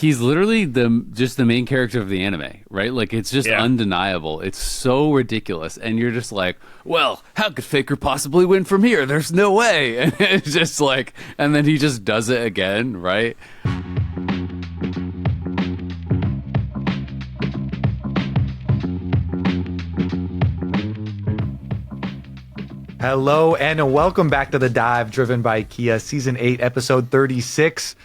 he's literally just the main character of the anime, right? Like, it's just undeniable. It's so ridiculous. And you're just like, well, how could Faker possibly win from here? There's no way. And it's just like, and then he just does it again, right? Hello and welcome back to The Dive, driven by Kia, Season 8, Episode 36.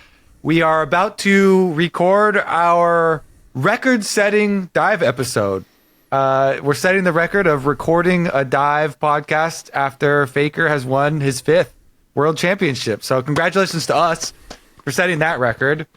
We are about to record our record-setting dive episode. We're setting the record of recording a dive podcast after Faker has won his 5th World Championship. So congratulations to us for setting that record.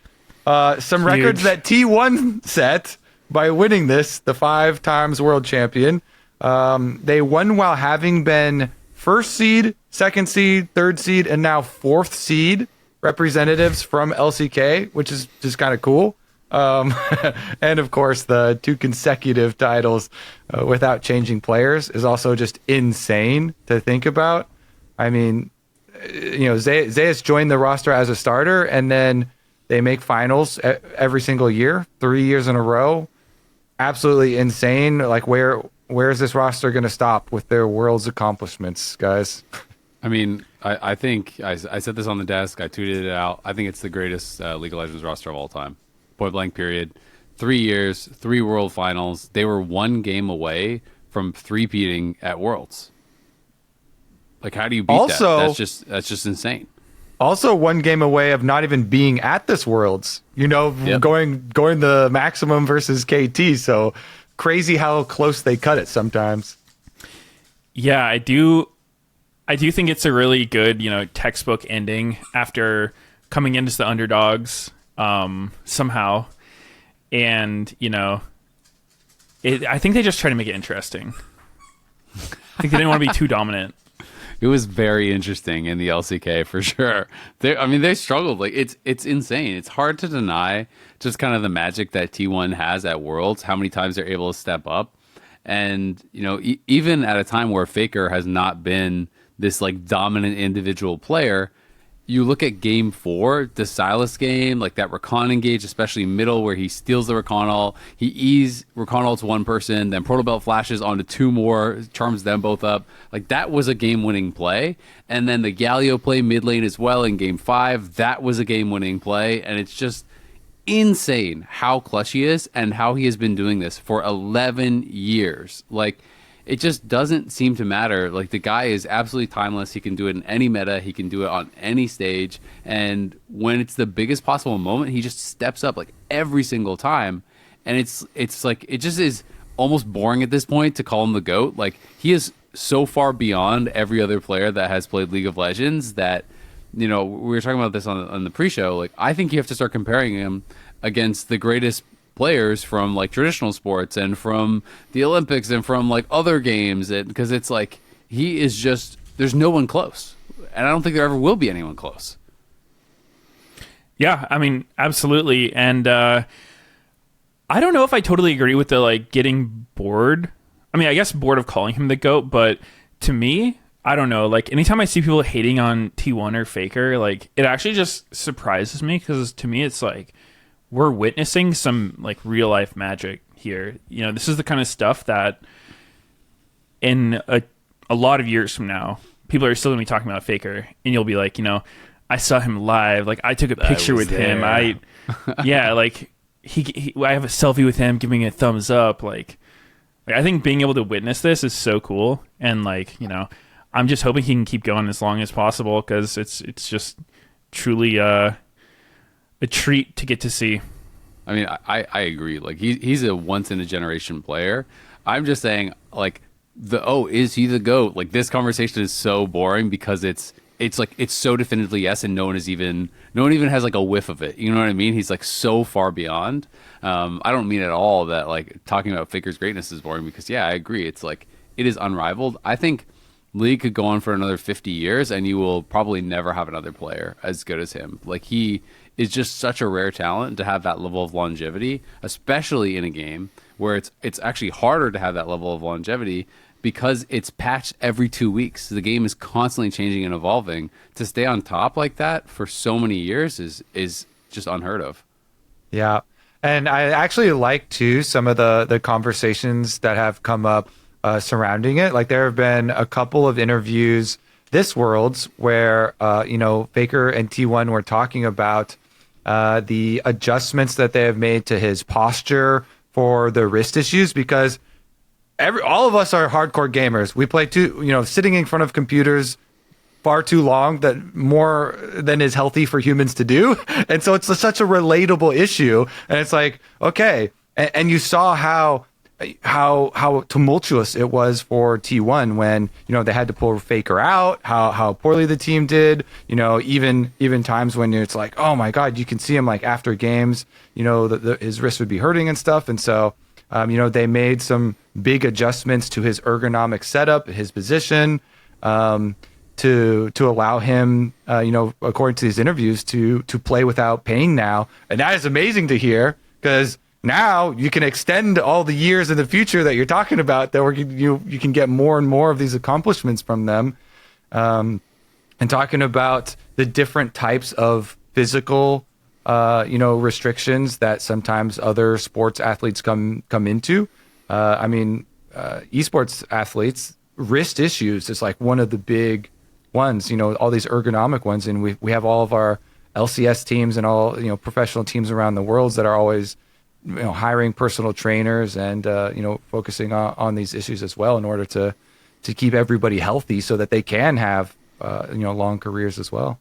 Some records that T1's set by winning this, the 5 times world champion. They won while having been first seed, second seed, third seed, and now 4th seed representatives from LCK, which is just kind of cool. And of course, the 2 consecutive titles without changing players is also just insane to think about. I mean, you know, Zeus joined the roster as a starter, and then they make finals every single year, 3 years in a row. Absolutely insane. Like, where is this roster going to stop with their world's accomplishments, guys? I mean, I think I said this on the desk. I tweeted it out. I think it's the greatest League of Legends roster of all time. Point blank period. 3 years, 3 world finals. They were 1 game away from 3-peating at Worlds. Like, how do you beat that? That's just insane. Also 1 game away of not even being at this Worlds. You know, going the maximum versus KT. So crazy how close they cut it sometimes. Yeah, I do think it's a really good, textbook ending after coming in as the underdogs somehow. And, I think they just try to make it interesting. I think they didn't want to be too dominant. It was very interesting in the LCK for sure. They struggled. Like, it's insane. It's hard to deny just kind of the magic that T1 has at Worlds, how many times they're able to step up. And, even at a time where Faker has not been this like dominant individual player, you look at game 4, the Silas game, like that Recon engage, especially middle where he steals the Recon ult, he E's Recon ults 1 person, then Protobelt flashes onto 2 more, charms them both up. Like, that was a game-winning play. And then the Galio play mid lane as well in game 5, that was a game-winning play. And it's just insane how clutch he is and how he has been doing this for 11 years. Like, it just doesn't seem to matter. Like, the guy is absolutely timeless. He can do it in any meta. He can do it on any stage. And when it's the biggest possible moment, he just steps up like every single time. And it's like, it just is almost boring at this point to call him the GOAT. Like, he is so far beyond every other player that has played League of Legends that, we were talking about this on the pre-show. Like, I think you have to start comparing him against the greatest players from like traditional sports and from the Olympics and from like other games, because it's like he is just, there's no one close, and I don't think there ever will be anyone close. Yeah, I mean, absolutely. And I don't know if I totally agree with the like getting bored. I mean, I guess bored of calling him the GOAT, but to me, I don't know, like anytime I see people hating on T1 or Faker, like it actually just surprises me, because to me it's like we're witnessing some like real life magic here. This is the kind of stuff that in a lot of years from now, people are still gonna be talking about Faker, and you'll be like, I saw him live. Like, I took a picture with him. I have a selfie with him giving a thumbs up. Like I think being able to witness this is so cool. And like, I'm just hoping he can keep going as long as possible, because it's just truly a treat to get to see. I mean, I agree. Like, he's a once in a generation player. I'm just saying, like, is he the GOAT? Like, this conversation is so boring because it's like, it's so definitively yes, and no one even has like a whiff of it. You know what I mean? He's like so far beyond. I don't mean at all that like talking about Faker's greatness is boring, because I agree. It's like, it is unrivaled. I think League could go on for another 50 years and you will probably never have another player as good as him. Like, he is just such a rare talent to have that level of longevity, especially in a game where it's actually harder to have that level of longevity because it's patched every 2 weeks. The game is constantly changing and evolving. To stay on top like that for so many years is just unheard of. Yeah. And I actually like too some of the conversations that have come up surrounding it. Like there have been a couple of interviews this Worlds where Faker and T1 were talking about the adjustments that they have made to his posture for the wrist issues because all of us are hardcore gamers. We play sitting in front of computers far too long, that more than is healthy for humans to do. And so it's such a relatable issue. And it's like, okay. And you saw how tumultuous it was for T1 when, they had to pull Faker out, how poorly the team did, even times when it's like, oh my God, you can see him like after games, his wrist would be hurting and stuff. And so, they made some big adjustments to his ergonomic setup, his position, to allow him, according to these interviews, to play without pain now. And that is amazing to hear because now you can extend all the years in the future that you're talking about that you can get more and more of these accomplishments from them. And talking about the different types of physical, restrictions that sometimes other sports athletes come into. Esports athletes, wrist issues is like one of the big ones, all these ergonomic ones. And we have all of our LCS teams and all, professional teams around the world that are always, hiring personal trainers and, focusing on these issues as well in order to keep everybody healthy so that they can have, long careers as well.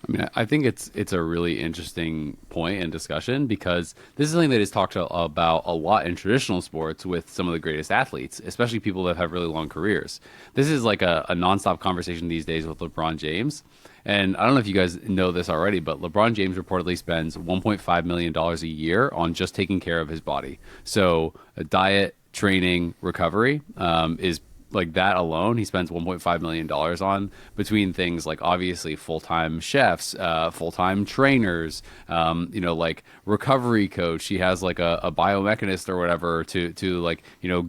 I mean, I think it's a really interesting point and discussion because this is something that is talked about a lot in traditional sports with some of the greatest athletes, especially people that have really long careers. This is like a nonstop conversation these days with LeBron James. And I don't know if you guys know this already, but LeBron James reportedly spends $1.5 million a year on just taking care of his body. So diet, training, recovery is like that alone, he spends $1.5 million on between things like obviously full-time chefs, full-time trainers, like recovery coach. He has like a biomechanist or whatever to like,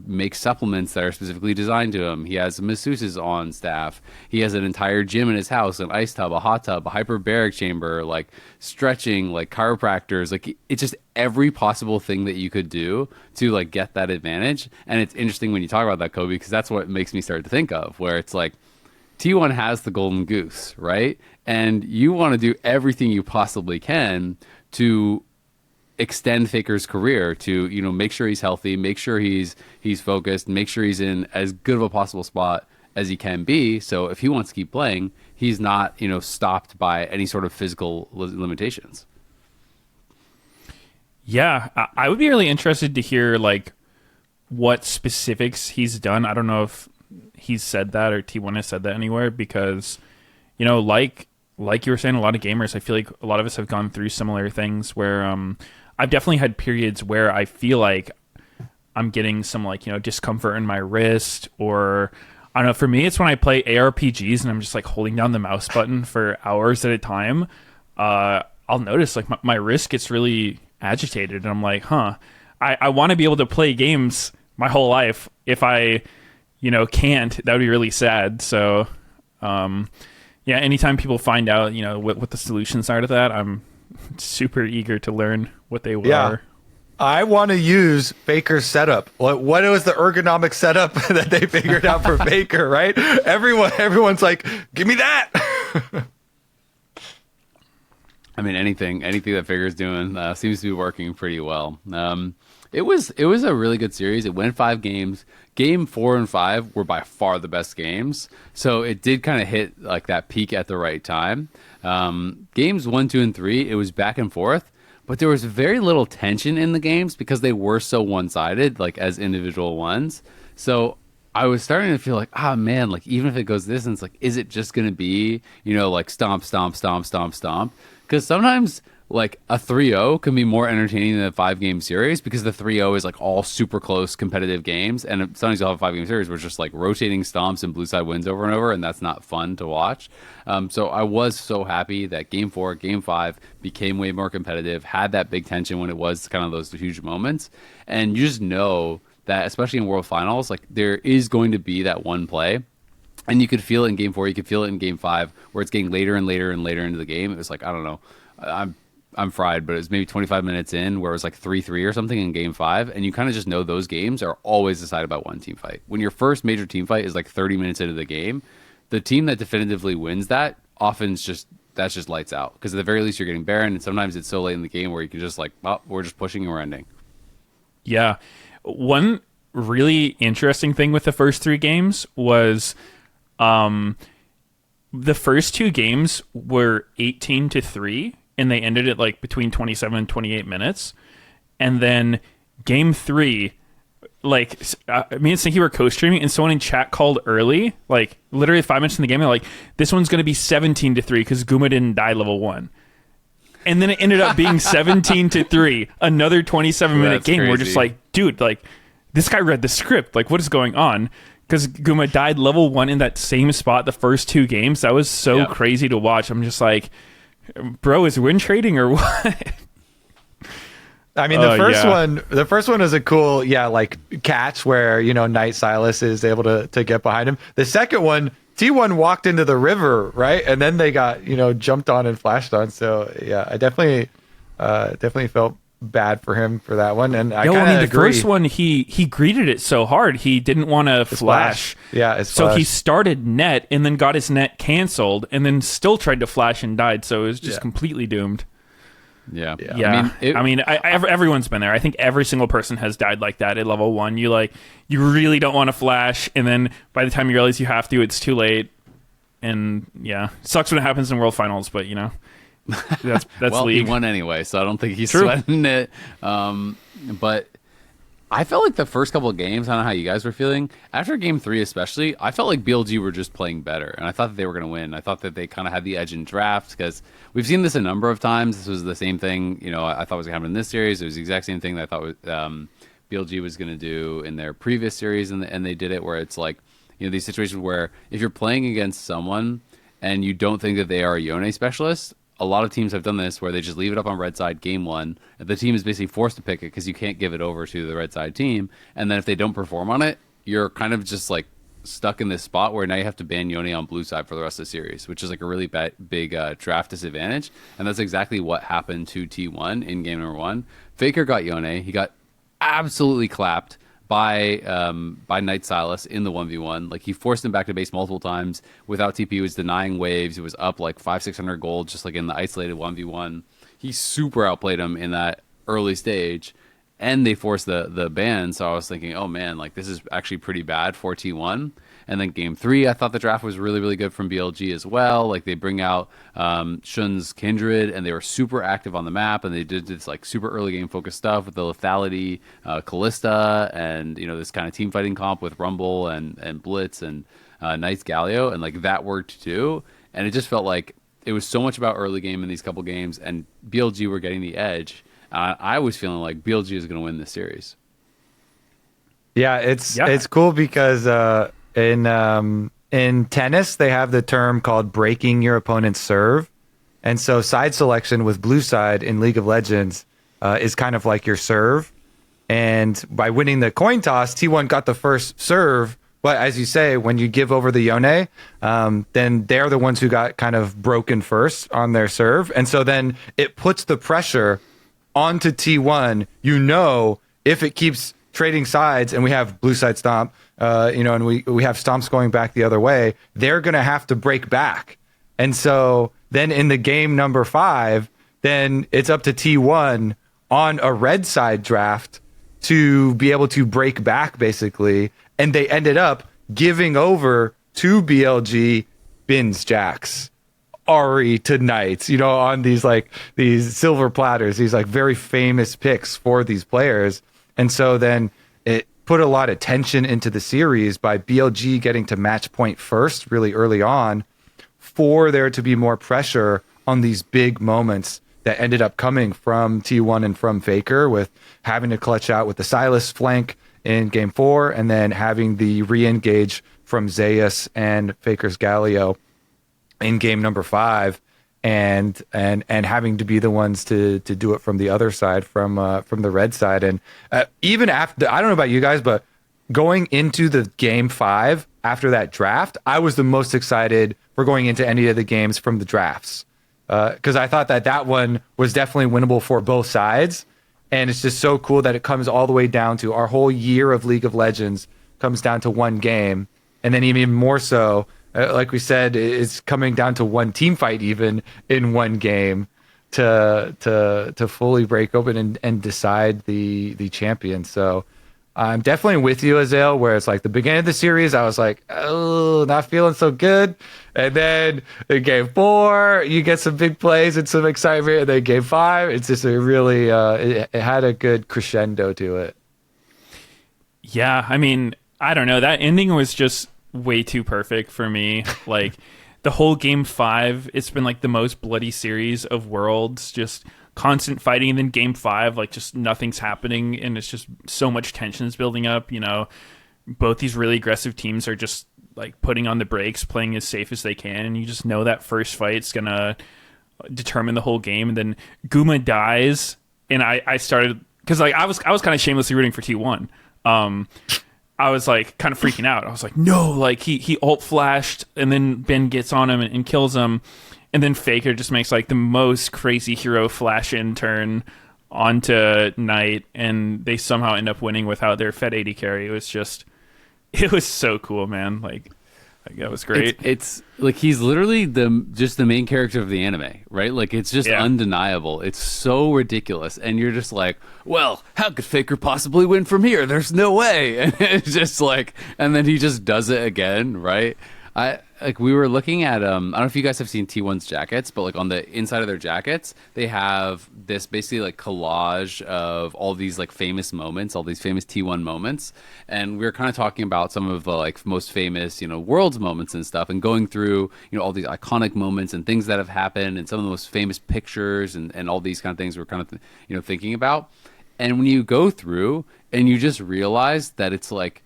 make supplements that are specifically designed to him. He has masseuses on staff. He has an entire gym in his house, an ice tub, a hot tub, a hyperbaric chamber, like stretching, like chiropractors, like it's just every possible thing that you could do to like get that advantage. And it's interesting when you talk about that, Kobe, because that's what makes me start to think of where it's like T1 has the golden goose, right? And you want to do everything you possibly can to extend Faker's career, to make sure he's healthy, make sure he's focused, make sure he's in as good of a possible spot as he can be. So if he wants to keep playing, he's not stopped by any sort of physical limitations. Yeah, I would be really interested to hear like what specifics he's done. I don't know if he's said that or T1 has said that anywhere because, like you were saying, a lot of gamers, I feel like a lot of us have gone through similar things where I've definitely had periods where I feel like I'm getting some like, discomfort in my wrist, or I don't know, for me, it's when I play ARPGs and I'm just like holding down the mouse button for hours at a time. I'll notice like my wrist gets really agitated and I'm like, I want to be able to play games my whole life. If I, can't, that would be really sad. So, anytime people find out, what the solutions are to that, I'm super eager to learn what they are. I want to use Faker's setup. What was the ergonomic setup that they figured out for Faker, right? Everyone's like, give me that. I mean, anything that Faker's doing seems to be working pretty well. It was a really good series. It went 5 games. Game 4 and 5 were by far the best games. So it did kind of hit like that peak at the right time. Games 1, 2, and 3, it was back and forth, but there was very little tension in the games because they were so one-sided, like as individual ones. So I was starting to feel like, man, like even if it goes this, and it's like, is it just going to be, like stomp, stomp, stomp, stomp, stomp? Because sometimes like a 3-0 can be more entertaining than a 5-game series because the 3-0 is like all super close competitive games. And sometimes you'll have a 5-game series where it's just like rotating stomps and blue side wins over and over. And that's not fun to watch. So I was so happy that game 4, game 5 became way more competitive, had that big tension when it was kind of those huge moments. And you just know that, especially in World Finals, like there is going to be that one play. And you could feel it in game 4, you could feel it in game 5, where it's getting later and later and later into the game. It was like, I don't know, I'm fried, but it was maybe 25 minutes in where it was like 3-3 or something in game 5, and you kind of just know those games are always decided by one team fight. When your first major team fight is like 30 minutes into the game, the team that definitively wins that often that's just lights out, because at the very least you're getting Baron, and sometimes it's so late in the game where you can just like, oh, we're just pushing and we're ending. Yeah. One really interesting thing with the first 3 games was the first 2 games were 18-3, and they ended at like between 27 and 28 minutes. And then game 3, like me and Stinky were co-streaming, and someone in chat called early, like literally 5 minutes in the game, they're like, this one's going to be 17-3 because Guma didn't die level 1. And then it ended up being 17-3, another 27-minute game. Crazy. We're just like, dude, like this guy read the script. Like, what is going on? Because Guma died level 1 in that same spot the first 2 games. That was so crazy to watch. I'm just like, bro, is win trading or what? I mean, the first one is a cool, like catch where, Knight Silas is able to get behind him. The second one, T1 walked into the river, right? And then they got, jumped on and flashed on. So yeah, I definitely felt bad for him for that one. And the first one, he greeted it so hard. He didn't want to flash. Yeah. So he started net and then got his net canceled and then still tried to flash and died. So it was just completely doomed. Yeah. I mean, everyone's been there. I think every single person has died like that at level 1. You really don't want to flash, and then by the time you realize you have to, it's too late. And yeah, sucks when it happens in World Finals, but that's well, league. He won anyway, so I don't think he's True. sweating it. But I felt like the first couple of games, I don't know how you guys were feeling. After game 3 especially, I felt like BLG were just playing better, and I thought that they were going to win. I thought that they kind of had the edge in draft, because we've seen this a number of times. This was the same thing, I thought was going to happen in this series. It was the exact same thing that I thought BLG was going to do in their previous series, and they did it where it's like, these situations where if you're playing against someone and you don't think that they are a Yone specialist, a lot of teams have done this where they just leave it up on red side game 1. The team is basically forced to pick it because you can't give it over to the red side team. And then if they don't perform on it, you're kind of just like stuck in this spot where now you have to ban Yone on blue side for the rest of the series, which is like a really big draft disadvantage. And that's exactly what happened to T1 in game number 1. Faker got Yone. He got absolutely clapped by Knight Silas in the 1v1. Like, he forced him back to base multiple times without TP. He was denying waves. It was up like 500-600 gold just like in the isolated 1v1. He super outplayed him in that early stage, and they forced the ban. So I was thinking, oh man, like this is actually pretty bad for T1. And then game 3, I thought the draft was really, really good from BLG as well. Like, they bring out Shun's Kindred, and they were super active on the map, and they did this like super early game focused stuff with the lethality, Callista, and this kind of team fighting comp with Rumble and Blitz and Knight's Galio, and like that worked too. And it just felt like it was so much about early game in these couple games, and BLG were getting the edge. I was feeling like BLG is going to win this series. Yeah, it's cool because in tennis they have the term called breaking your opponent's serve, and so side selection with blue side in League of Legends is kind of like your serve. And by winning the coin toss, T1 got the first serve. But as you say, when you give over the Yone, then they're the ones who got kind of broken first on their serve, and so then it puts the pressure onto T1. If it keeps trading sides and we have blue side stomp, and we have stomps going back the other way, they're going to have to break back. And so then in the game number 5, then it's up to T1 on a red side draft to be able to break back, basically. And they ended up giving over to BLG Bins Jacks, Ari to Knights, on these silver platters, these like very famous picks for these players. And so then it put a lot of tension into the series by BLG getting to match point first really early on, for there to be more pressure on these big moments that ended up coming from T1 and from Faker, with having to clutch out with the Silas flank in game 4, and then having the re-engage from Zeus and Faker's Galio in game number 5, and having to be the ones to do it from the other side, from the red side. And even after, I don't know about you guys, but going into the game 5 after that draft, I was the most excited for going into any of the games from the drafts, because I thought that one was definitely winnable for both sides. And it's just so cool that it comes all the way down to our whole year of League of Legends comes down to one game. And then even more so, like we said, it's coming down to one team fight even in one game to fully break open and decide the champion. So I'm definitely with you, Azael, where it's like the beginning of the series, I was like, oh, not feeling so good. And then in game 4, you get some big plays and some excitement. And then game 5, it's just a really, it had a good crescendo to it. Yeah, I mean, I don't know. That ending was just way too perfect for me. Like, the whole game 5, it's been like the most bloody series of Worlds, just constant fighting. And then game 5, like, just nothing's happening. And it's just so much tension's building up. You know, both these really aggressive teams are just like putting on the brakes, playing as safe as they can. And you just know that first fight's going to determine the whole game. And then Guma dies. And I started, because like I was kind of shamelessly rooting for T1. I was like kind of freaking out. I was like, no, like he ult flashed, and then Ben gets on him and kills him, and then Faker just makes like the most crazy hero flash in turn onto Knight, and they somehow end up winning without their Fed 80 carry. It was so cool, man. Like that was great. It's like he's literally just the main character of the anime, right? Like it's just undeniable. It's so ridiculous, and you're just like, well, how could Faker possibly win from here? There's no way. And it's just like, and then he just does it again, right? We were looking at I don't know if you guys have seen T1's jackets, but like on the inside of their jackets, they have this basically like collage of all these like famous moments, all these famous T1 moments, and we were kind of talking about some of the like most famous, you know, Worlds moments and stuff, and going through, you know, all these iconic moments and things that have happened, and some of the most famous pictures and all these kind of things we're kind of you know thinking about, and when you go through and you just realize that it's like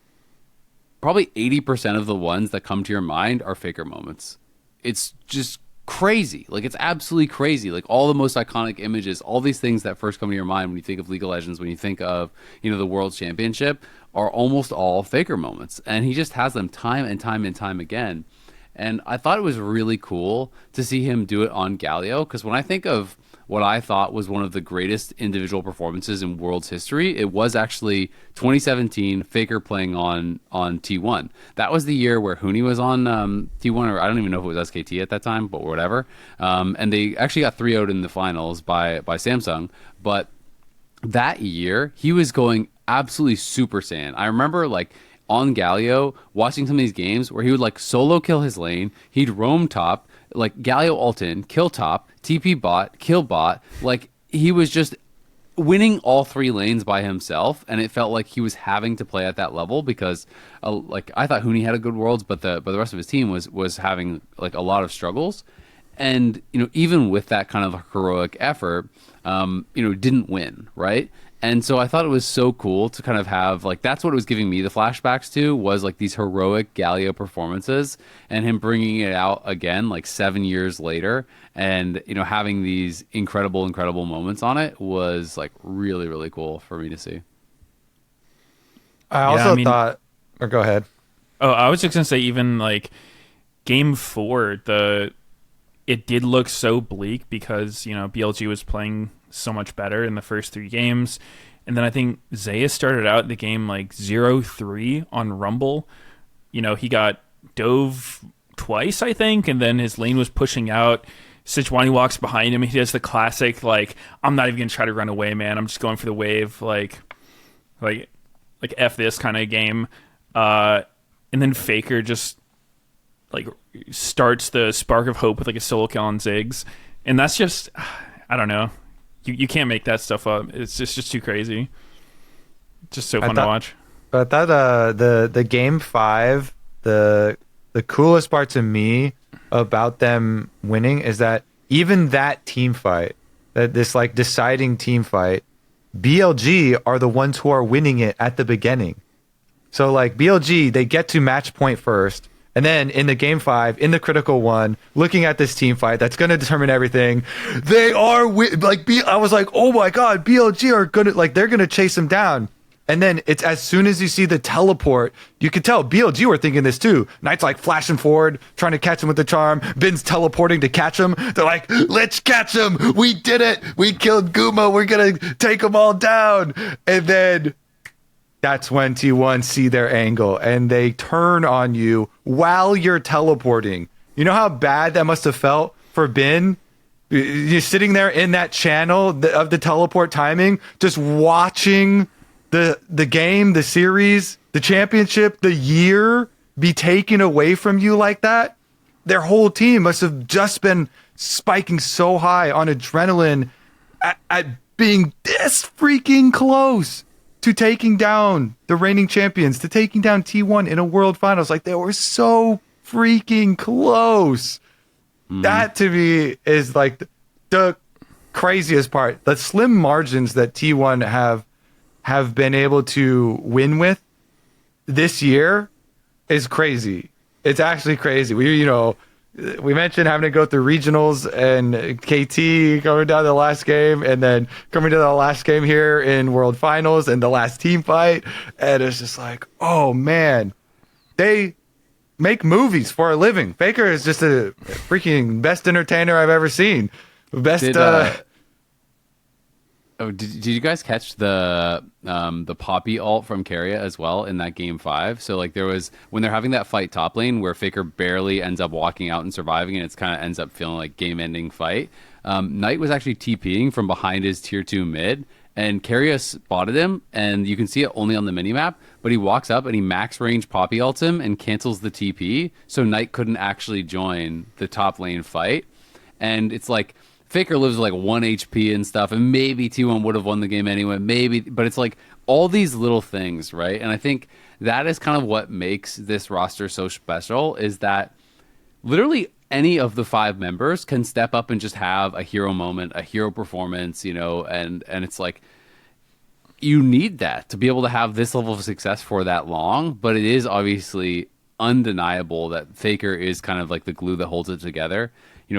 probably 80% of the ones that come to your mind are Faker moments. It's just crazy. Like, it's absolutely crazy. Like, all the most iconic images, all these things that first come to your mind when you think of League of Legends, when you think of, you know, the World Championship, are almost all Faker moments. And he just has them time and time and time again. And I thought it was really cool to see him do it on Galio, because when I think of what I thought was one of the greatest individual performances in World's history, it was actually 2017 Faker playing on T1. That was the year where Huni was on T1, or I don't even know if it was SKT at that time, but whatever. And they actually got 3-0'd in the finals by Samsung. But that year, he was going absolutely Super Saiyan. I remember, like, on Galio, watching some of these games where he would, like, solo kill his lane, he'd roam top, like Galio ult in, kill top, TP bot, kill bot. Like, he was just winning all 3 lanes by himself, and it felt like he was having to play at that level because, like, I thought Huni had a good Worlds, but the rest of his team was having like a lot of struggles, and you know, even with that kind of heroic effort, you know, didn't win, right? And so I thought it was so cool to kind of have, like, that's what it was giving me the flashbacks to, was like these heroic Galio performances, and him bringing it out again like 7 years later, and you know, having these incredible moments on it was like really, really cool for me to see. I also thought, or go ahead. Oh, I was just gonna say, even like game 4, it did look so bleak because, you know, BLG was playing so much better in the first 3 games. And then I think Zaya started out the game like 0-3 on Rumble. You know, he got dove twice, I think, and then his lane was pushing out. Sejuani walks behind him. He does the classic, like, I'm not even going to try to run away, man. I'm just going for the wave, like F this kind of game. And then Faker just like starts the spark of hope with like a solo kill on Ziggs. And that's just, I don't know. You can't make that stuff up. It's just too crazy. Just so fun to watch. I thought the game 5, the coolest part to me about them winning is that even that team fight, that this like deciding team fight, BLG are the ones who are winning it at the beginning. So like BLG, they get to match point first. And then in the game 5, in the critical one, looking at this team fight that's going to determine everything, they are I was like, oh my god, BLG are gonna, like, they're gonna chase him down. And then it's as soon as you see the teleport, you can tell BLG were thinking this too. Knight's like flashing forward, trying to catch him with the charm. Ben's teleporting to catch him. They're like, let's catch him. We did it. We killed Guma. We're going to take them all down. And then that's when T1 see their angle and they turn on you while you're teleporting. You know how bad that must have felt for Ben? You're sitting there in that channel of the teleport timing, just watching the game, the series, the championship, the year be taken away from you like that. Their whole team must have just been spiking so high on adrenaline at being this freaking close to taking down the reigning champions, to taking down T1 in a world finals. Like, they were so freaking close. That to me is like the craziest part. The slim margins that T1 have been able to win with this year is crazy. It's actually crazy. We mentioned having to go through regionals and KT coming down to the last game and then coming to the last game here in World Finals and the last team fight. And it's just like, oh man, they make movies for a living. Faker is just a freaking best entertainer I've ever seen. Best. Did you guys catch the Poppy ult from Keria as well in that game 5? So like there was when they're having that fight top lane where Faker barely ends up walking out and surviving, and it's kind of ends up feeling like game-ending fight. Knight was actually TPing from behind his tier 2 mid, and Keria spotted him, and you can see it only on the minimap, but he walks up and he max range Poppy ults him and cancels the TP, so Knight couldn't actually join the top lane fight. And it's like Faker lives like 1 HP and stuff, and maybe T1 would have won the game anyway, maybe, but it's like all these little things, right? And I think that is kind of what makes this roster so special, is that literally any of the 5 members can step up and just have a hero moment, a hero performance, and it's like you need that to be able to have this level of success for that long, but it is obviously undeniable that Faker is kind of like the glue that holds it together.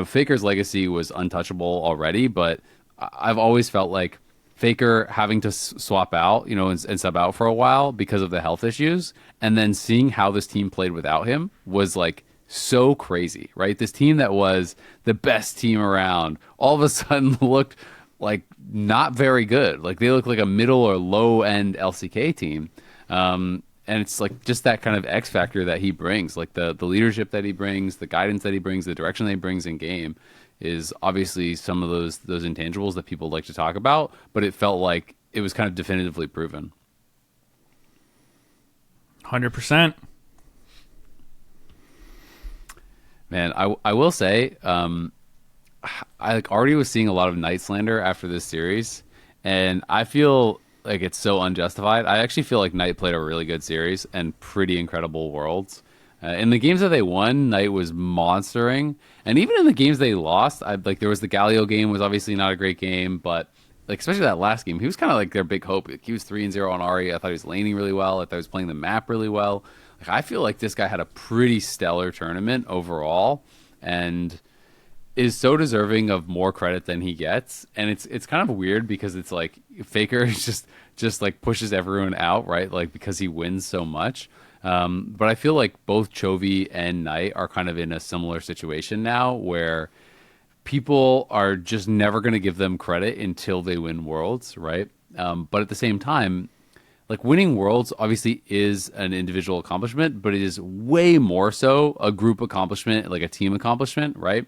Faker's legacy was untouchable already, but I've always felt like Faker having to swap out, and sub out for a while because of the health issues, and then seeing how this team played without him was like so crazy, right? This team that was the best team around all of a sudden looked like not very good. Like they look like a middle or low end LCK team. And it's like just that kind of X factor that he brings, like the leadership that he brings, the guidance that he brings, the direction that he brings in game is obviously some of those intangibles that people like to talk about, but it felt like it was kind of definitively proven. 100%. Man, I will say, I already was seeing a lot of Knight slander after this series, and I feel like it's so unjustified. I actually feel like Knight played a really good series and pretty incredible worlds. In the games that they won, Knight was monstering, and even in the games they lost, there was the Galio game was obviously not a great game, but like especially that last game, he was kind of like their big hope. He was 3-0 on Ahri. I thought he was laning really well. I thought he was playing the map really well. Like I feel like this guy had a pretty stellar tournament overall, and is so deserving of more credit than he gets. And it's kind of weird because it's like Faker is just like pushes everyone out, right? Like because he wins so much. But I feel like both Chovy and Knight are kind of in a similar situation now where people are just never going to give them credit until they win Worlds, right? But at the same time, like winning Worlds obviously is an individual accomplishment, but it is way more so a group accomplishment, like a team accomplishment, right?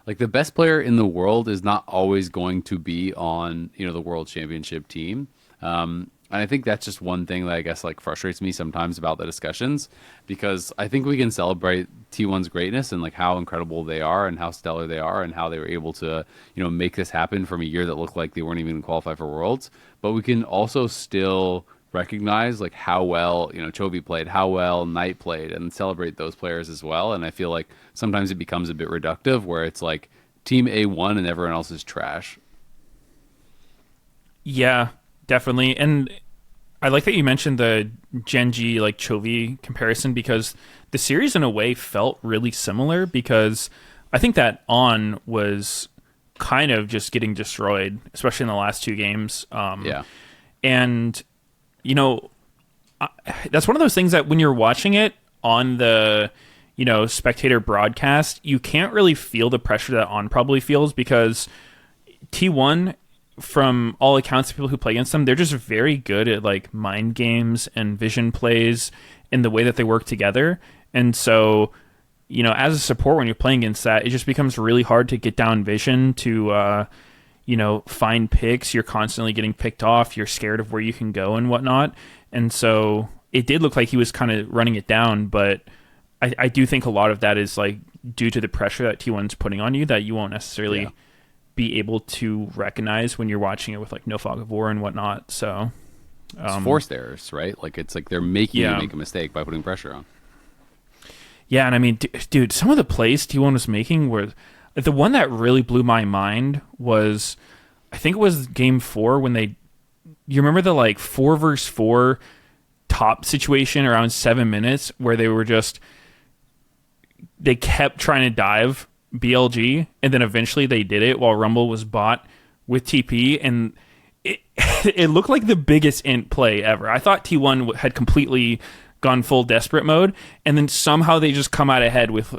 Like the best player in the world is not always going to be on, the world championship team. And I think that's just one thing that I guess like frustrates me sometimes about the discussions, because I think we can celebrate T1's greatness and like how incredible they are and how stellar they are and how they were able to, make this happen from a year that looked like they weren't even qualified for Worlds. But we can also still recognize like how well Chovy played, how well Knight played, and celebrate those players as well. And I feel like sometimes it becomes a bit reductive where it's like team A won and everyone else is trash. Yeah, definitely. And I like that you mentioned the Genji like Chovy comparison, because the series in a way felt really similar, because I think that On was kind of just getting destroyed, especially in the last 2 games. Yeah. And that's one of those things that when you're watching it on the, spectator broadcast, you can't really feel the pressure that On probably feels, because T1, from all accounts of people who play against them, they're just very good at like mind games and vision plays and the way that they work together. And so, as a support, when you're playing against that, it just becomes really hard to get down vision to, find picks. You're constantly getting picked off. You're scared of where you can go and whatnot. And so it did look like he was kind of running it down, but I do think a lot of that is like due to the pressure that T1's putting on you that you won't necessarily be able to recognize when you're watching it with like no fog of war and whatnot. So it's forced errors, right? Like it's like they're making you make a mistake by putting pressure on. Yeah, and I mean, dude, some of the plays T1 was making were... The one that really blew my mind was, I think it was game 4 when you remember the like 4v4 top situation around 7 minutes where they kept trying to dive BLG, and then eventually they did it while Rumble was bought with TP, and it looked like the biggest int play ever. I thought T1 had completely gone full desperate mode, and then somehow they just come out ahead with,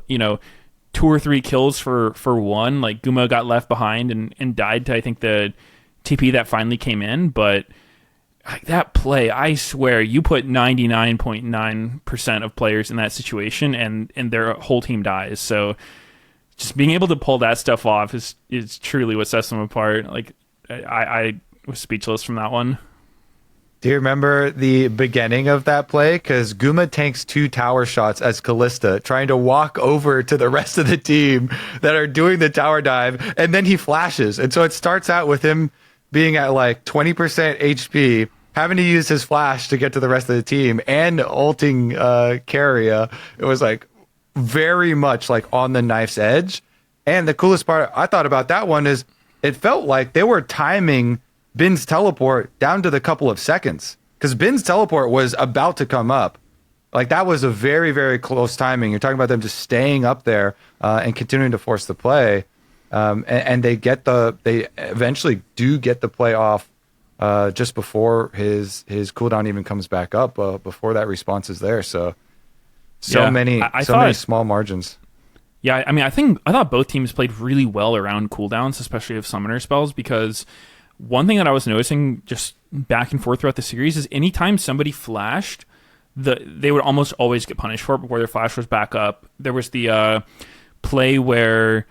2 or 3 kills for one. Like Guma got left behind and died to, I think, the TP that finally came in. But like that play, I swear, you put 99.9% of players in that situation and their whole team dies. So just being able to pull that stuff off is truly what sets them apart. Like I was speechless from that one. Do you remember the beginning of that play? Because Guma tanks 2 tower shots as Callista, trying to walk over to the rest of the team that are doing the tower dive, and then he flashes. And so it starts out with him being at like 20% HP, having to use his flash to get to the rest of the team, and ulting Carrier. It was like very much like on the knife's edge. And the coolest part I thought about that one is it felt like they were timing Bin's teleport down to the couple of seconds, because Bin's teleport was about to come up. Like that was a very, very close timing. You're talking about them just staying up there and continuing to force the play. And they eventually do get the play off just before his cooldown even comes back up, before that response is there. So many small margins. Yeah, I mean, I thought both teams played really well around cooldowns, especially of summoner spells, because one thing that I was noticing just back and forth throughout the series is anytime somebody flashed, they would almost always get punished for it before their flash was back up. There was the play where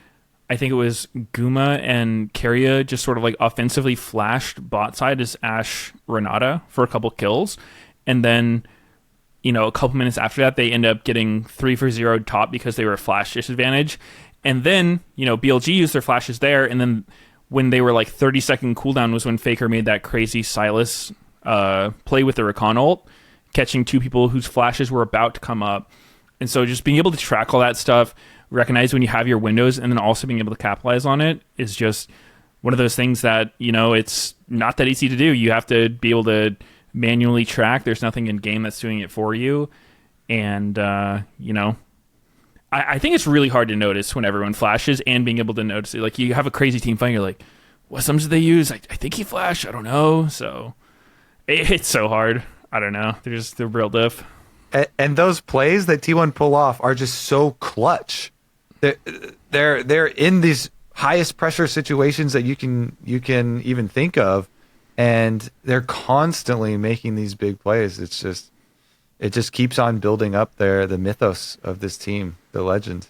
I think it was Guma and Carrier just sort of like offensively flashed bot side as Ashe Renata for a couple kills. And then, a couple minutes after that, they end up getting 3 for 0 top because they were a flash disadvantage. And then, BLG used their flashes there, and then when they were like 30-second cooldown was when Faker made that crazy Silas play with the Recon ult, catching 2 people whose flashes were about to come up. And so just being able to track all that stuff, recognize when you have your windows, and then also being able to capitalize on it is just one of those things that, it's not that easy to do. You have to be able to manually track. There's nothing in game that's doing it for you. And, I think it's really hard to notice when everyone flashes, and being able to notice it. Like, you have a crazy team fight, you're like, what sums did they use? I think he flashed. I don't know. So it's so hard. I don't know. They're real diff. And those plays that T1 pull off are just so clutch. They're in these highest pressure situations that you can even think of, and they're constantly making these big plays. It just keeps on building up the mythos of this team, the legend.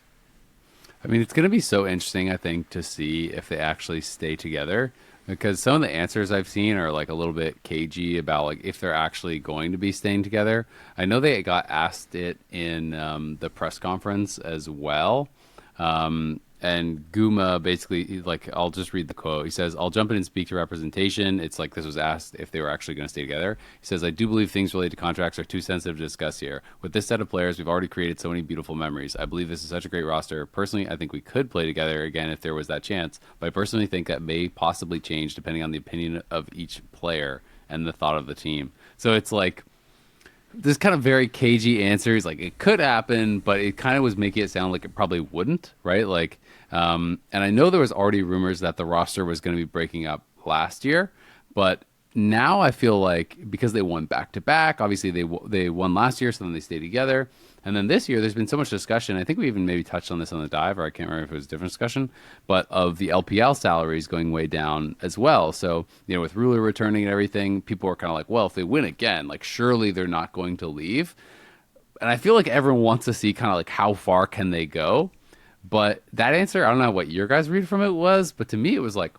I mean, it's going to be so interesting, I think, to see if they actually stay together, because some of the answers I've seen are like a little bit cagey about like if they're actually going to be staying together. I know they got asked it in the press conference as well. And Guma basically, like, I'll just read the quote. He says, "I'll jump in and speak to representation. It's like this was asked if they were actually going to stay together." He says, "I do believe things related to contracts are too sensitive to discuss here. With this set of players, we've already created so many beautiful memories. I believe this is such a great roster. Personally, I think we could play together again if there was that chance. But I personally think that may possibly change depending on the opinion of each player and the thought of the team." So it's like this kind of very cagey answer. He's like, it could happen, but it kind of was making it sound like it probably wouldn't, right? Like, and I know there was already rumors that the roster was going to be breaking up last year, but now I feel like because they won back to back, obviously they won last year, so then they stayed together. And then this year, there's been so much discussion. I think we even maybe touched on this on the dive, or I can't remember if it was a different discussion, but of the LPL salaries going way down as well. So, with Ruler returning and everything, people are kind of like, well, if they win again, like surely they're not going to leave. And I feel like everyone wants to see kind of like how far can they go. But that answer, I don't know what your guys' read from it was, but to me it was like,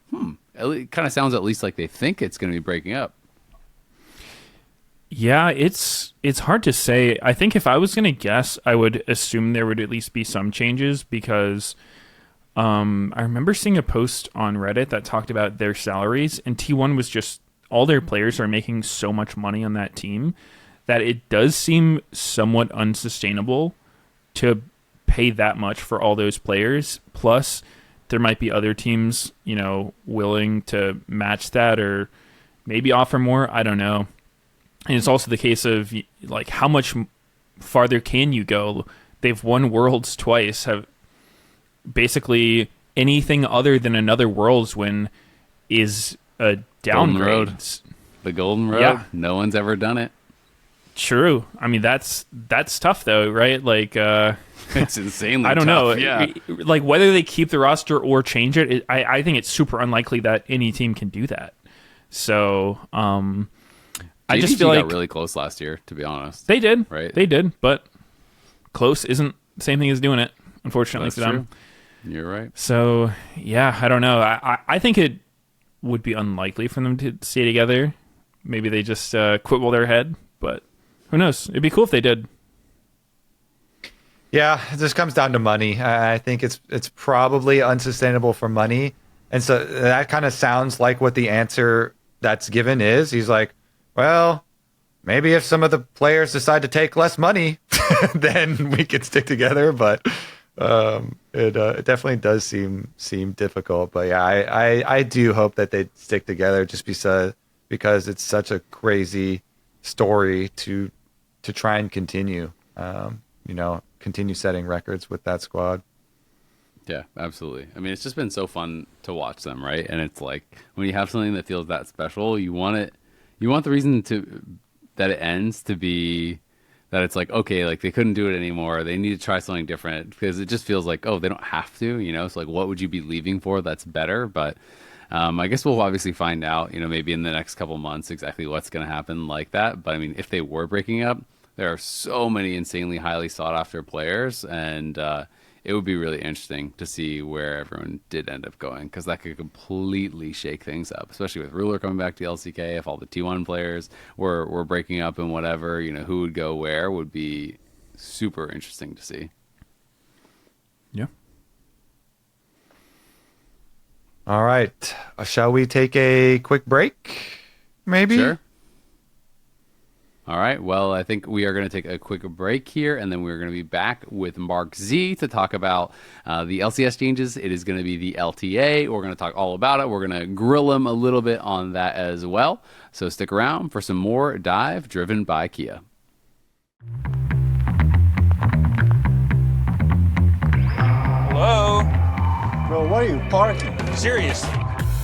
it kind of sounds at least like they think it's going to be breaking up. Yeah, it's hard to say. I think if I was going to guess, I would assume there would at least be some changes because I remember seeing a post on Reddit that talked about their salaries, and T1 was just all their players are making so much money on that team that it does seem somewhat unsustainable to pay that much for all those players. Plus, there might be other teams, willing to match that or maybe offer more. I don't know. And it's also the case of like how much farther can you go? They've won Worlds twice. Have basically anything other than another Worlds win is a downgrade. The Golden Road. Yeah. No one's ever done it. True. I mean that's tough though, right? Like it's insanely I don't tough. know. Yeah. Like whether they keep the roster or change it, I think it's super unlikely that any team can do that. So I just feel like got really close last year, to be honest. They did. Right. They did, but close isn't the same thing as doing it, unfortunately That's for them. true. You're right. So, yeah, I don't know. I think it would be unlikely for them to stay together. Maybe they just quit while they're ahead, but who knows? It'd be cool if they did. Yeah, it just comes down to money. I think it's probably unsustainable for money. And so that kind of sounds like what the answer that's given is. He's like, well, maybe if some of the players decide to take less money, then we could stick together. But it definitely does seem difficult. But yeah, I do hope that they stick together just because it's such a crazy story to try and continue. Continue setting records with that squad. Yeah, absolutely. I mean, it's just been so fun to watch them, right? And it's like when you have something that feels that special, you want the reason that it ends to be that it's like, okay, like they couldn't do it anymore. They need to try something different because it just feels like, oh, they don't have to, So like, what would you be leaving for that's better? But I guess we'll obviously find out, maybe in the next couple months exactly what's going to happen like that. But I mean, if they were breaking up, there are so many insanely highly sought after players, and it would be really interesting to see where everyone did end up going because that could completely shake things up, especially with Ruler coming back to the LCK. If all the T1 players were breaking up and whatever, who would go where would be super interesting to see. Yeah. All right. Shall we take a quick break? Maybe? Sure. All right. Well, I think we are going to take a quick break here, and then we're going to be back with MarkZ to talk about the LCS changes. It is going to be the LTA. We're going to talk all about it. We're going to grill him a little bit on that as well. So stick around for some more Dive driven by Kia. Hello? Bro, what are you parking? Seriously?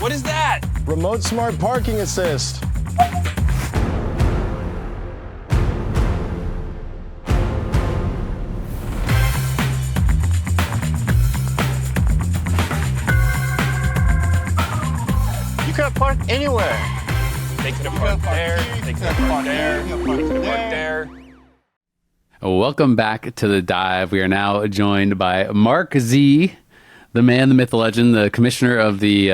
What is that? Remote smart parking assist. You could have parked anywhere. They could have parked there. They could have parked there. They could have parked there. Welcome back to the Dive. We are now joined by MarkZ, the man, the myth, the legend, the commissioner of the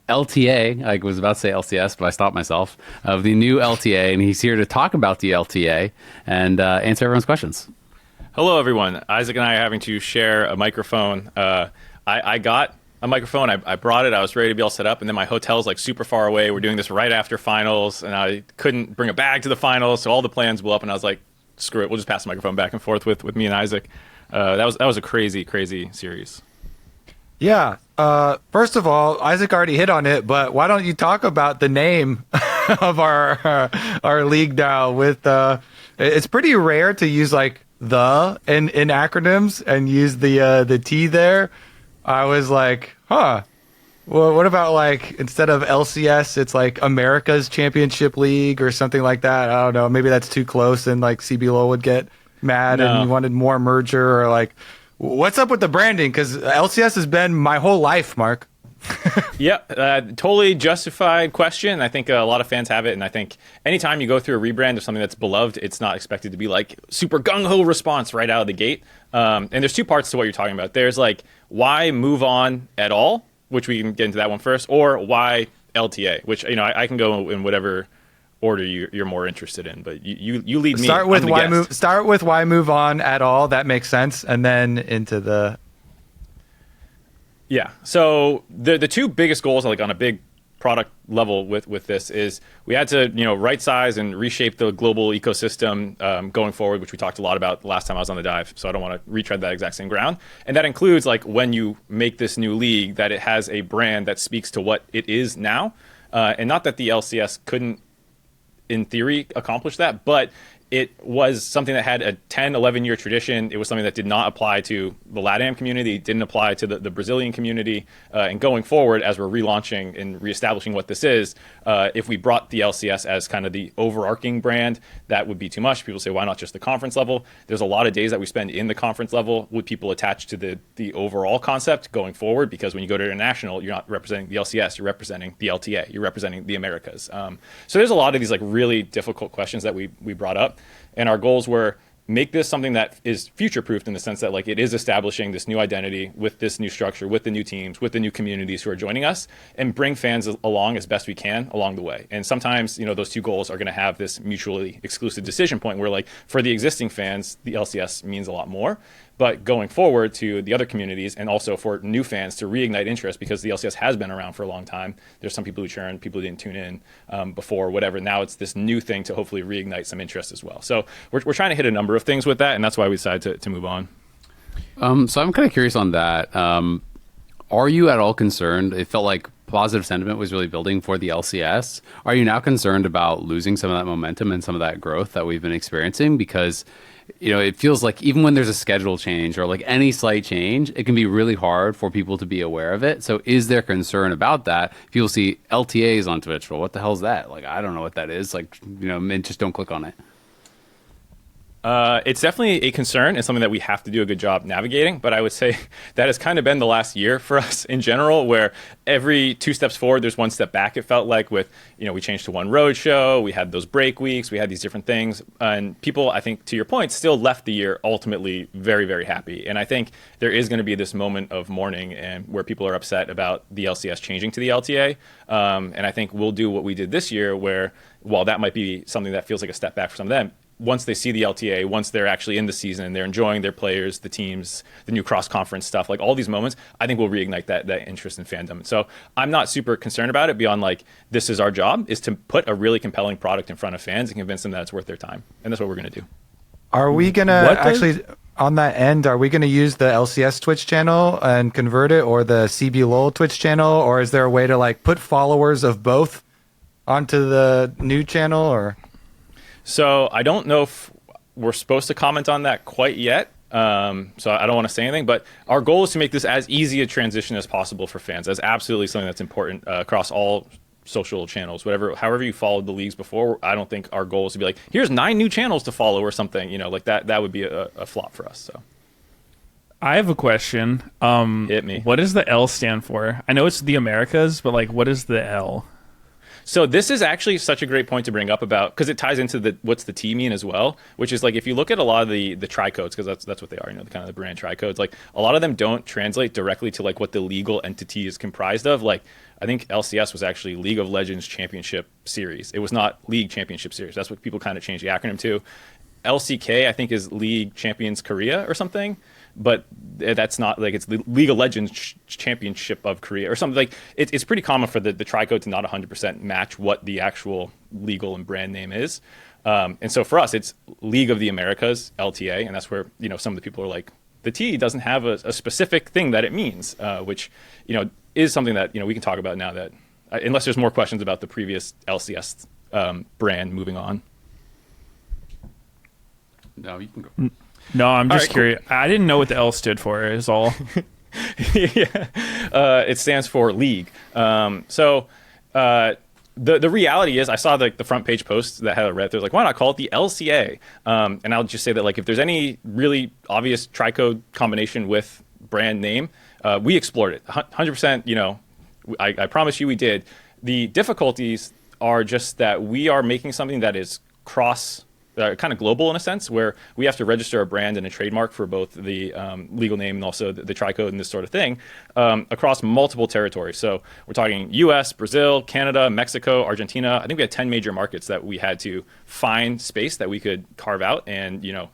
LTA. I was about to say LCS, but I stopped myself. Of the new LTA, and he's here to talk about the LTA and answer everyone's questions. Hello, everyone. Isaac and I are having to share a microphone. I got a microphone. I brought it. I was ready to be all set up, and then my hotel's like super far away. We're doing this right after finals, and I couldn't bring a bag to the finals, so all the plans blew up, and I was like, screw it. We'll just pass the microphone back and forth with me and Isaac. That was a crazy, crazy series. Yeah. First of all, Isaac already hit on it, but why don't you talk about the name of our league now? With it's pretty rare to use like the in acronyms and use the T there. I was like, huh, Well, what about like instead of LCS, it's like America's Championship League or something like that? I don't know. Maybe that's too close, and like CBLOL would get mad No. and wanted more merger, or like, what's up with the branding? Because LCS has been my whole life, Mark. Yeah, totally justified question. I think a lot of fans have it, and I think anytime you go through a rebrand of something that's beloved, it's not expected to be like super gung-ho response right out of the gate. And there's two parts to what you're talking about. There's like, why move on at all, which we can get into that one first, or why LTA, which, you know, I can go in whatever order you're more interested in, but you lead me. Start with I'm the why guest. move. Start with why move on at all. That makes sense, and then into the. Yeah. So the two biggest goals, like on a big product level with this, is we had to, you know, right size and reshape the global ecosystem going forward, which we talked a lot about the last time I was on the dive. So I don't want to retread that exact same ground. And that includes like when you make this new league, that it has a brand that speaks to what it is now. And not that the LCS couldn't, in theory, accomplish that, but it was something that had a 10, 11-year tradition. It was something that did not apply to the LATAM community, didn't apply to the Brazilian community. And going forward, as we're relaunching and reestablishing what this is, if we brought the LCS as kind of the overarching brand, that would be too much. People say, why not just the conference level? There's a lot of days that we spend in the conference level with people attached to the overall concept going forward, because when you go to international, you're not representing the LCS, you're representing the LTA, you're representing the Americas. So there's a lot of these like really difficult questions that we brought up. And our goals were make this something that is future-proofed in the sense that like it is establishing this new identity with this new structure, with the new teams, with the new communities who are joining us, and bring fans along as best we can along the way. And sometimes, you know, those two goals are going to have this mutually exclusive decision point where like for the existing fans, the LCS means a lot more. But going forward to the other communities and also for new fans to reignite interest, because the LCS has been around for a long time. There's some people who churned, people who didn't tune in before, whatever. Now it's this new thing to hopefully reignite some interest as well. So we're trying to hit a number of things with that, and that's why we decided to move on. So I'm kind of curious on that. Are you at all concerned? It felt like positive sentiment was really building for the LCS. Are you now concerned about losing some of that momentum and some of that growth that we've been experiencing? Because, you know, it feels like even when there's a schedule change or like any slight change, it can be really hard for people to be aware of it. So is there concern about that? People see LTAs on Twitch. Well, what the hell is that? Like, I don't know what that is. Like, you know, just don't click on it. It's definitely a concern and something that we have to do a good job navigating. But I would say that has kind of been the last year for us in general, where every 2 steps forward, there's 1 step back. It felt like with, you know, we changed to one road show, we had those break weeks, we had these different things. And people, I think, to your point, still left the year ultimately very, very happy. And I think there is going to be this moment of mourning and where people are upset about the LCS changing to the LTA. And I think we'll do what we did this year, where while that might be something that feels like a step back for some of them, once they see the LTA, once they're actually in the season and they're enjoying their players, the teams, the new cross-conference stuff, like all these moments, I think we'll reignite that interest in fandom. So I'm not super concerned about it beyond like, this is our job, is to put a really compelling product in front of fans and convince them that it's worth their time. And that's what we're going to do. Are we gonna actually on that end? Are we gonna use the LCS Twitch channel and convert it, or the CBLOL Twitch channel, or is there a way to like put followers of both onto the new channel? Or so I don't know if we're supposed to comment on that quite yet. So I don't want to say anything, but our goal is to make this as easy a transition as possible for fans. That's absolutely something that's important across all social channels, however you followed the leagues before. I don't think our goal is to be like, here's 9 new channels to follow or something, you know, like that would be a flop for us. So I have a question. Hit me. What does the L stand for? I know it's the Americas, but like, what is the L? So this is actually such a great point to bring up about, because it ties into what's the T mean as well, which is like, if you look at a lot of the tri-codes, because that's what they are, you know, the kind of the brand tri-codes, like a lot of them don't translate directly to like what the legal entity is comprised of. Like I think LCS was actually League of Legends Championship Series. It was not League Championship Series. That's what people kind of changed the acronym to. LCK, I think, is League Champions Korea or something. But that's not like, it's the League of Legends Championship of Korea or something. Like it's pretty common for the tri-code to not 100% match what the actual legal and brand name is. And so for us, it's League of the Americas, LTA, and that's where, you know, some of the people are like, the T doesn't have a specific thing that it means, which, you know, is something that, you know, we can talk about now that, unless there's more questions about the previous LCS brand moving on. No, you can go. No, I'm just right, curious. I didn't know what the L stood for, is all. Yeah. It stands for league. The reality is, I saw the front page post that had a red. There's like, why not call it the LCA? And I'll just say that, like, if there's any really obvious tricode combination with brand name, we explored it 100%. You know, I promise you we did. The difficulties are just that we are making something that is cross. Kind of global in a sense, where we have to register a brand and a trademark for both the legal name and also the tricode and this sort of thing across multiple territories. So we're talking U.S., Brazil, Canada, Mexico, Argentina. I think we had 10 major markets that we had to find space that we could carve out and, you know,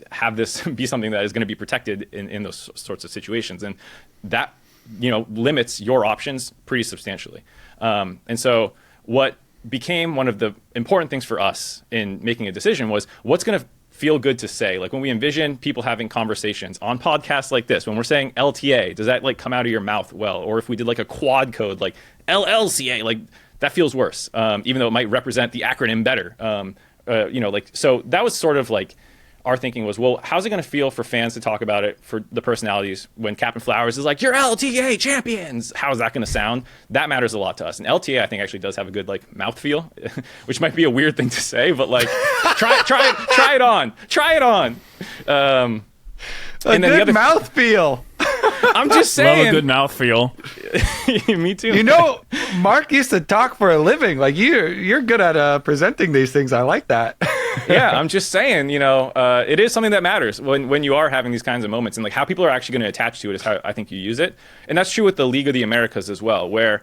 have this be something that is going to be protected in those sorts of situations. And that, you know, limits your options pretty substantially. And so what became one of the important things for us in making a decision was what's going to feel good to say. Like when we envision people having conversations on podcasts like this, when we're saying LTA, does that like come out of your mouth well? Or if we did like a quad code like LLCA, like that feels worse, even though it might represent the acronym better. You know, like, so that was sort of like our thinking was, well, how's it going to feel for fans to talk about it, for the personalities, when Captain Flowers is like, you're LTA champions? How is that going to sound? That matters a lot to us. And LTA, I think, actually does have a good like mouthfeel, which might be a weird thing to say, but like, try it on. And then good the other mouthfeel. I'm just Love a saying. good mouthfeel. Me too. You know, Mark used to talk for a living. Like you're good at presenting these things. I like that. Yeah, I'm just saying, you know, it is something that matters when you are having these kinds of moments, and like how people are actually going to attach to it is how I think you use it. And that's true with the League of the Americas as well, where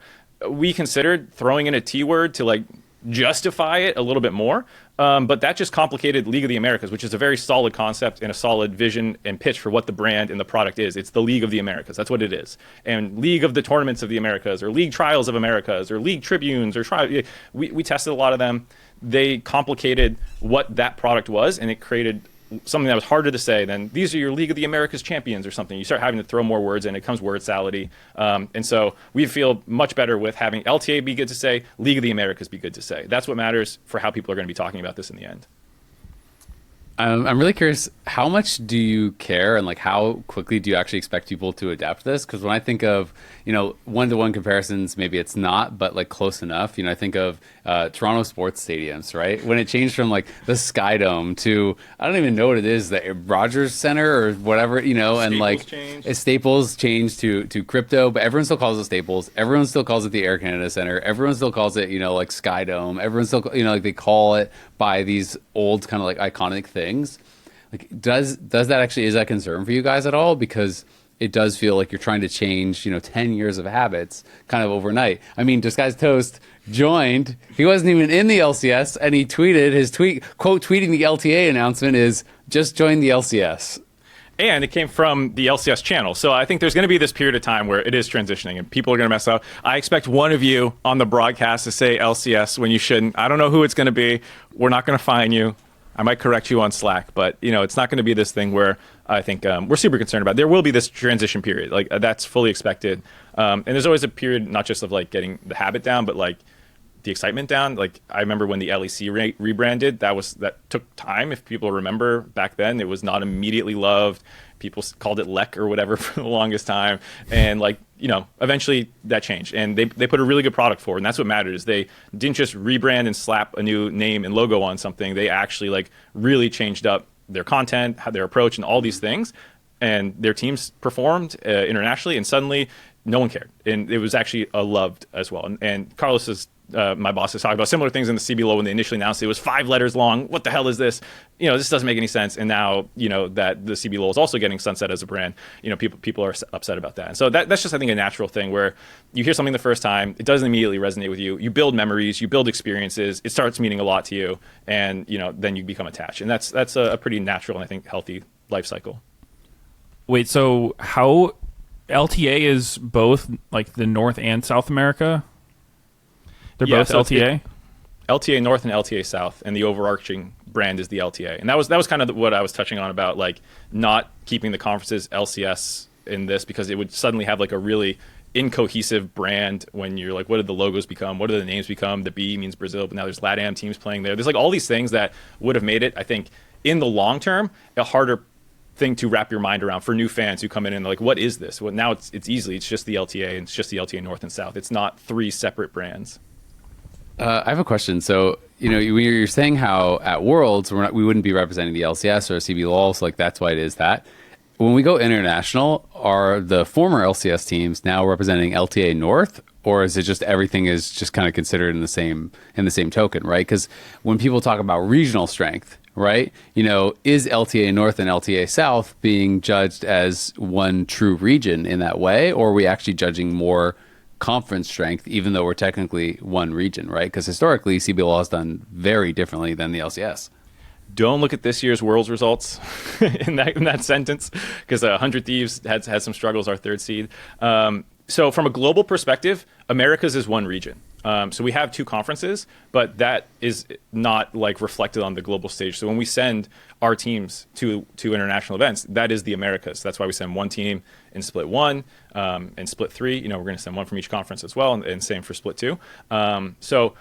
we considered throwing in a T word to like justify it a little bit more. But that just complicated League of the Americas, which is a very solid concept and a solid vision and pitch for what the brand and the product is. It's the League of the Americas. That's what it is. And League of the Tournaments of the Americas, or League Trials of Americas, or League Tribunes, or we tested a lot of them. They complicated what that product was, and it created something that was harder to say than these are your League of the Americas champions or something. You start having to throw more words in, it becomes word salady. And so we feel much better with having LTA be good to say, League of the Americas be good to say. That's what matters for how people are going to be talking about this in the end. I'm really curious, how much do you care, and like how quickly do you actually expect people to adapt to this? Because when I think of, you know, one-to-one comparisons, maybe it's not, but like close enough. You know, I think of Toronto sports stadiums, right? When it changed from like the Sky Dome to, I don't even know what it is, the Rogers Center or whatever, you know, and like Staples changed to crypto, but everyone still calls it Staples. Everyone still calls it the Air Canada Center. Everyone still calls it, you know, like Sky Dome. Everyone still, you know, like they call it by these old kind of like iconic things. Like, does that actually, is that concern for you guys at all? Because it does feel like you're trying to change, you know, 10 years of habits kind of overnight. I mean, Disguised Toast joined, he wasn't even in the LCS, and he tweeted, his quote tweeting the LTA announcement is, just join the LCS. And it came from the LCS channel. So I think there's going to be this period of time where it is transitioning and people are going to mess up. I expect one of you on the broadcast to say LCS when you shouldn't. I don't know who it's going to be. We're not going to fine you. I might correct you on Slack, but you know, it's not going to be this thing where I think we're super concerned about. There will be this transition period. Like that's fully expected. And there's always a period, not just of like getting the habit down, but like the excitement down. Like I remember when the LEC rebranded, that took time. If people remember back then, it was not immediately loved. People called it LEC or whatever for the longest time. And like, you know, eventually that changed, and they put a really good product forward, and that's what matters. They didn't just rebrand and slap a new name and logo on something. They actually like really changed up their content, their approach, and all these things. And their teams performed internationally, and suddenly no one cared. And it was actually loved as well. And Carlos is, my boss, is talking about similar things in the CBLOL when they initially announced it. It was 5 letters long. What the hell is this? You know, this doesn't make any sense. And now, you know, that the CBLOL is also getting sunset as a brand, you know, people are upset about that. And so that's just, I think, a natural thing where you hear something the first time, it doesn't immediately resonate with you. You build memories, you build experiences, it starts meaning a lot to you, and, you know, then you become attached. And that's a pretty natural and I think healthy life cycle. Wait, so how LTA is both like the North and South America? They're both so LTA? LTA North and LTA South, and the overarching brand is the LTA. And that was kind of what I was touching on about like not keeping the conferences LCS in this, because it would suddenly have like a really incohesive brand when you're like, what did the logos become? What do the names become? The B means Brazil, but now there's LATAM teams playing there. There's like all these things that would have made it, I think, in the long term, a harder thing to wrap your mind around for new fans who come in and like, what is this? Well, now it's just the LTA, and it's just the LTA North and South. It's not 3 separate brands. I have a question. So, you're saying how at Worlds we wouldn't be representing the LCS or CBLOL, so like that's why it is that. When we go international, are the former LCS teams now representing LTA North, or is it just everything is just kind of considered in the same token, right? Because when people talk about regional strength, right, is LTA North and LTA South being judged as one true region in that way, or are we actually judging more conference strength, even though we're technically one region, right? Because historically, CBLOL has done very differently than the LCS. Don't look at this year's Worlds results in that sentence, because 100 Thieves had some struggles, our 3rd seed. So from a global perspective, Americas is one region. So we have 2 conferences, but that is not like reflected on the global stage. So when we send our teams to international events, that is the Americas. That's why we send 1 team in Split 1 and Split 3. We're going to send 1 from each conference as well, and same for Split 2. So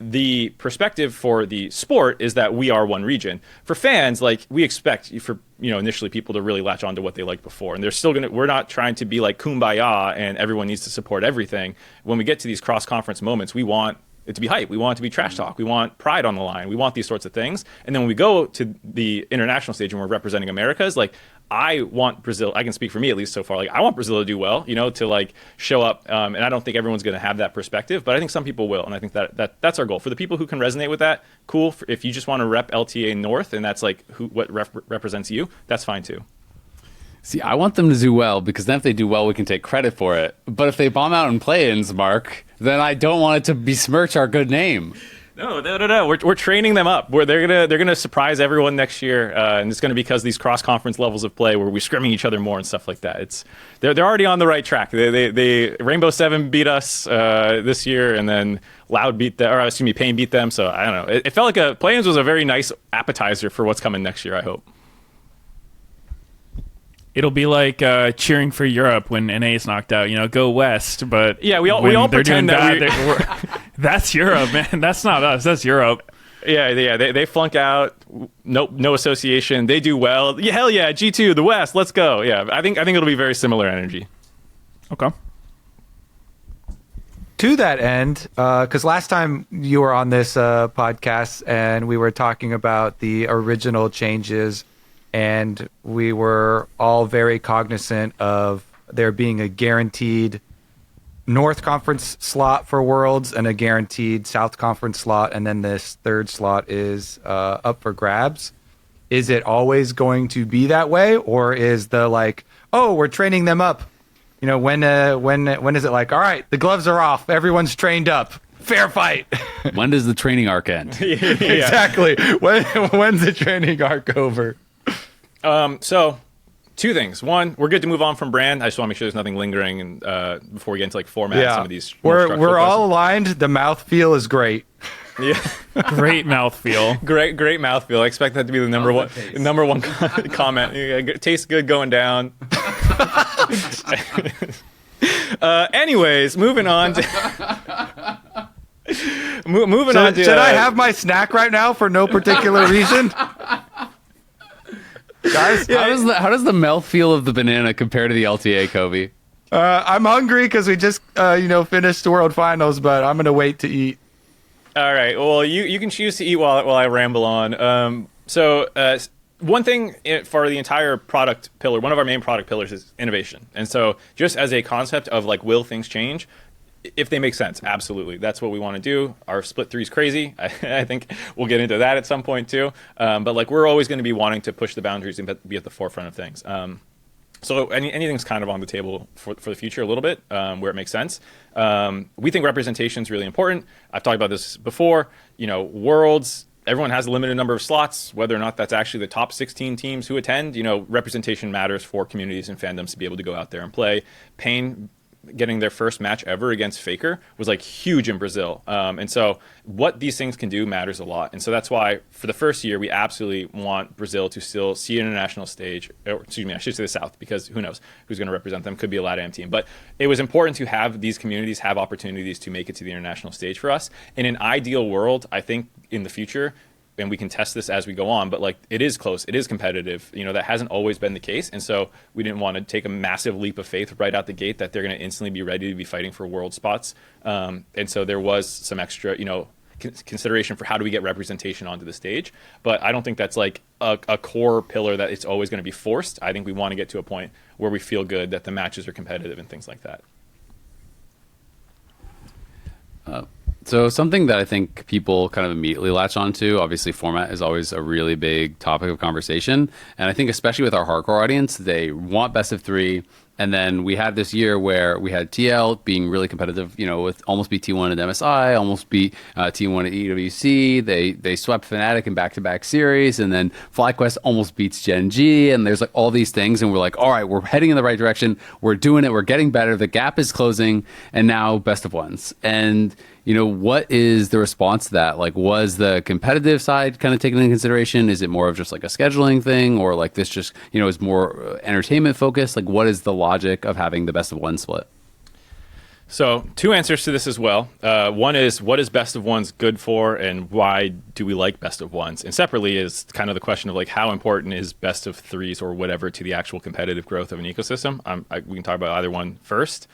the perspective for the sport is that we are one region. For fans, like, we expect for initially people to really latch on to what they liked before, and they're still we're not trying to be like kumbaya and everyone needs to support everything. When we get to these cross conference moments, we want it to be hype, we want it to be trash talk, we want pride on the line, we want these sorts of things. And then when we go to the international stage and we're representing Americas, like, I want Brazil, I can speak for me at least so far, like, I want Brazil to do well, to like show up, and I don't think everyone's going to have that perspective, but I think some people will, and I think that's our goal. For the people who can resonate with that, cool. If you just want to rep LTA North and that's like what represents you, that's fine too. See, I want them to do well, because then if they do well, we can take credit for it. But if they bomb out in play-ins, Mark, then I don't want it to besmirch our good name. No. We're training them up. They're gonna surprise everyone next year, and it's gonna be because these cross conference levels of play where we're scrimming each other more and stuff like that. They're already on the right track. They Rainbow Seven beat us this year, and then Pain beat them. So I don't know. It felt like play-ins was a very nice appetizer for what's coming next year, I hope. It'll be like cheering for Europe when NA is knocked out. Go West, but yeah, we all pretend that that's Europe, man. That's not us. That's Europe. Yeah. They flunk out. No association. They do well. Yeah, hell yeah, G2, the West. Let's go. Yeah, I think it'll be very similar energy. Okay. To that end, because last time you were on this podcast and we were talking about the original changes, and we were all very cognizant of there being a guaranteed North Conference slot for Worlds and a guaranteed South Conference slot, and then this 3rd slot is up for grabs. Is it always going to be that way, or is the like, oh, we're training them up? When is it like, all right, the gloves are off, everyone's trained up, fair fight? When does the training arc end? Exactly. When's the training arc over? So 2 things. One, we're good to move on from brand. I just want to make sure there's nothing lingering, and before we get into like format, some of these. We're all aligned. The mouthfeel is great. Yeah, great mouthfeel. Great mouthfeel. I expect that to be the number one comment. It tastes good going down. Anyways, moving on. Moving on. Should I have my snack right now for no particular reason? Guys, how does the mouthfeel of the banana compare to the LTA, Kobe? I'm hungry because we just finished the World Finals, but I'm gonna wait to eat. All right. Well, you can choose to eat while I ramble on. One thing for the entire product pillar, one of our main product pillars is innovation, and so just as a concept of like, will things change? If they make sense, absolutely. That's what we want to do. Our split 3 is crazy. I think we'll get into that at some point too. But like, we're always going to be wanting to push the boundaries and be at the forefront of things. So anything's kind of on the table for the future a little bit, where it makes sense. We think representation is really important. I've talked about this before. Worlds, everyone has a limited number of slots. Whether or not that's actually the top 16 teams who attend, representation matters for communities and fandoms to be able to go out there and play. Pain getting their first match ever against Faker was like huge in Brazil. And so what these things can do matters a lot. And so that's why for the first year, we absolutely want Brazil to still see an international stage, or excuse me, I should say the South, because who knows who's going to represent them. Could be a LATAM team. But it was important to have these communities have opportunities to make it to the international stage for us. In an ideal world, I think in the future, and we can test this as we go on, but like it is close, it is competitive. That hasn't always been the case, and so we didn't want to take a massive leap of faith right out the gate that they're going to instantly be ready to be fighting for world spots. And so there was some extra, consideration for how do we get representation onto the stage. But I don't think that's like a core pillar that it's always going to be forced. I think we want to get to a point where we feel good that the matches are competitive and things like that. So something that I think people kind of immediately latch onto, obviously format is always a really big topic of conversation. And I think especially with our hardcore audience, they want best of three. And then we had this year where we had TL being really competitive, with almost beat T1 at MSI, almost beat T1 at EWC. They swept Fnatic in back-to-back series, and then FlyQuest almost beats Gen G. And there's like all these things, and we're like, all right, we're heading in the right direction. We're doing it. We're getting better. The gap is closing, and now best of ones. And what is the response to that? Like, was the competitive side kind of taken into consideration? Is it more of just like a scheduling thing, or like this just, is more entertainment focused? Like, what is the logic of having the best of one split? So 2 answers to this as well. One is, what is best of ones good for, and why do we like best of ones? And separately is kind of the question of like, how important is best of threes or whatever to the actual competitive growth of an ecosystem? We can talk about either one first.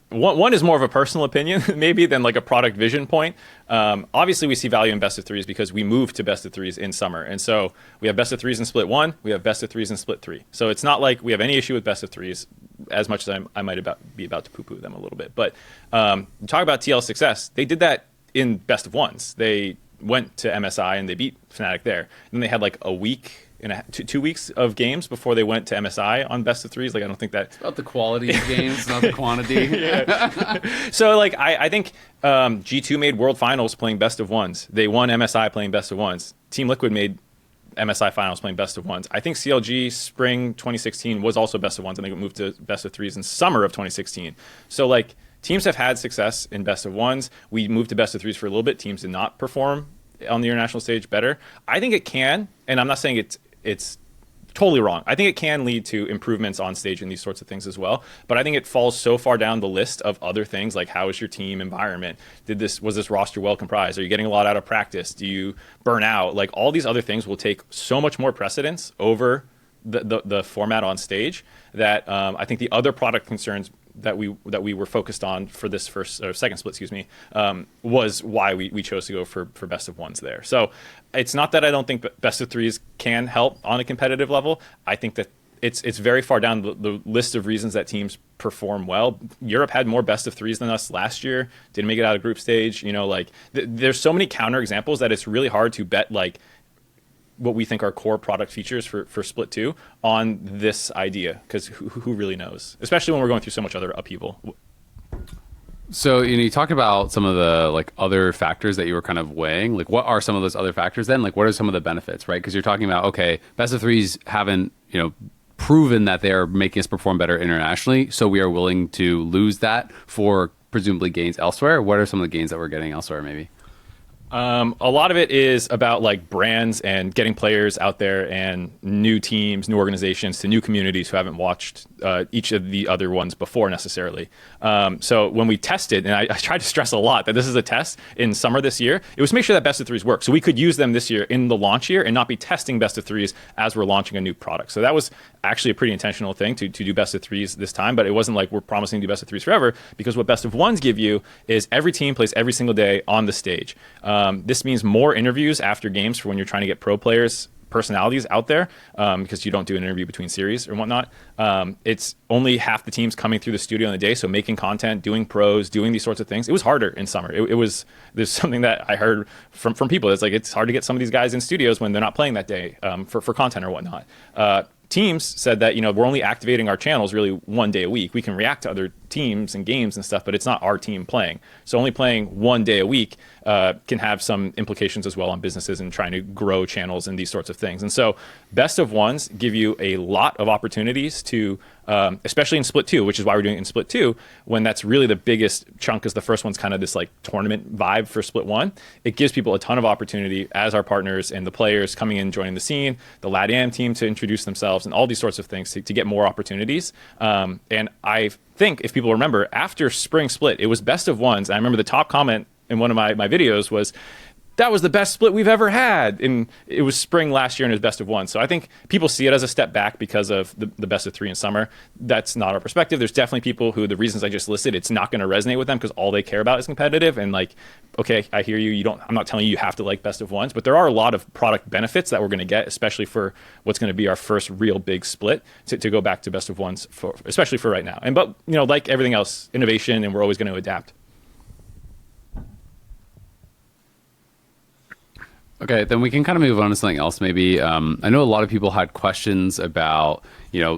One is more of a personal opinion maybe than like a product vision point. Obviously we see value in best of threes because we moved to best of threes in summer. And so we have best of threes in split 1, we have best of threes in split 3. So it's not like we have any issue with best of threes, as much as I might be about to poo-poo them a little bit. But talk about TL's success. They did that in best of ones. They went to MSI and they beat Fnatic there. And then they had like a week in 2 weeks of games before they went to MSI on best of threes. Like, I don't think that... It's about the quality of games, not the quantity. So, like, I think G2 made World Finals playing best of ones. They won MSI playing best of ones. Team Liquid made MSI Finals playing best of ones. I think CLG Spring 2016 was also best of ones. I think it moved to best of threes in summer of 2016. So, like, teams have had success in best of ones. We moved to best of threes for a little bit. Teams did not perform on the international stage better. I think it can, and I'm not saying it's totally wrong. I think it can lead to improvements on stage and these sorts of things as well. But I think it falls so far down the list of other things, like how is your team environment? Was this roster well comprised? Are you getting a lot out of practice? Do you burn out? Like, all these other things will take so much more precedence over the format on stage that I think the other product concerns that we were focused on for this second split, was why we chose to go for best of ones there. So it's not that I don't think best of threes can help on a competitive level. I think that it's very far down the list of reasons that teams perform well. Europe had more best of threes than us last year, didn't make it out of group stage. There's so many counter examples that it's really hard to bet like what we think are core product features for Split 2 on this idea, because who really knows, especially when we're going through so much other upheaval. So, you talk about some of the like other factors that you were kind of weighing. Like, what are some of those other factors then? Like, what are some of the benefits, right? Because you're talking about, okay, best of threes haven't, proven that they're making us perform better internationally, so we are willing to lose that for presumably gains elsewhere. What are some of the gains that we're getting elsewhere, maybe? A lot of it is about like brands and getting players out there and new teams, new organizations to new communities who haven't watched each of the other ones before necessarily. So when we tested, and I tried to stress a lot that this is a test in summer this year, it was to make sure that best of threes work. So we could use them this year in the launch year and not be testing best of threes as we're launching a new product. So that was actually a pretty intentional thing to do best of threes this time, but it wasn't like we're promising to do best of threes forever, because what best of ones give you is every team plays every single day on the stage. This means more interviews after games for when you're trying to get pro players, personalities out there, because you don't do an interview between series or whatnot. It's only half the teams coming through the studio in the day, so making content, doing pros, doing these sorts of things. It was harder in summer. There's something that I heard from people. It's like, it's hard to get some of these guys in studios when they're not playing that day for content or whatnot. Teams said that, we're only activating our channels really one day a week. We can react to other teams and games and stuff, but it's not our team playing. So only playing one day a week can have some implications as well on businesses and trying to grow channels and these sorts of things. And so best of ones give you a lot of opportunities to, especially in Split 2, which is why we're doing it in Split 2, when that's really the biggest chunk, because the first one's kind of this like tournament vibe for Split 1. It gives people a ton of opportunity as our partners and the players coming in, joining the scene, the LATAM team to introduce themselves and all these sorts of things to get more opportunities. And I think if people remember, after Spring Split, it was best of ones. And I remember the top comment in one of my videos was, that was the best split we've ever had. And it was spring last year and it was best of one. So I think people see it as a step back because of the best of three in summer. That's not our perspective. There's definitely people who the reasons I just listed, it's not going to resonate with them because all they care about is competitive. And like, okay, I hear you. I'm not telling you have to like best of ones, but there are a lot of product benefits that we're going to get, especially for what's going to be our first real big split to go back to best of ones, especially for right now. But like everything else, innovation, and we're always going to adapt. Okay, then we can kind of move on to something else maybe. I know a lot of people had questions about,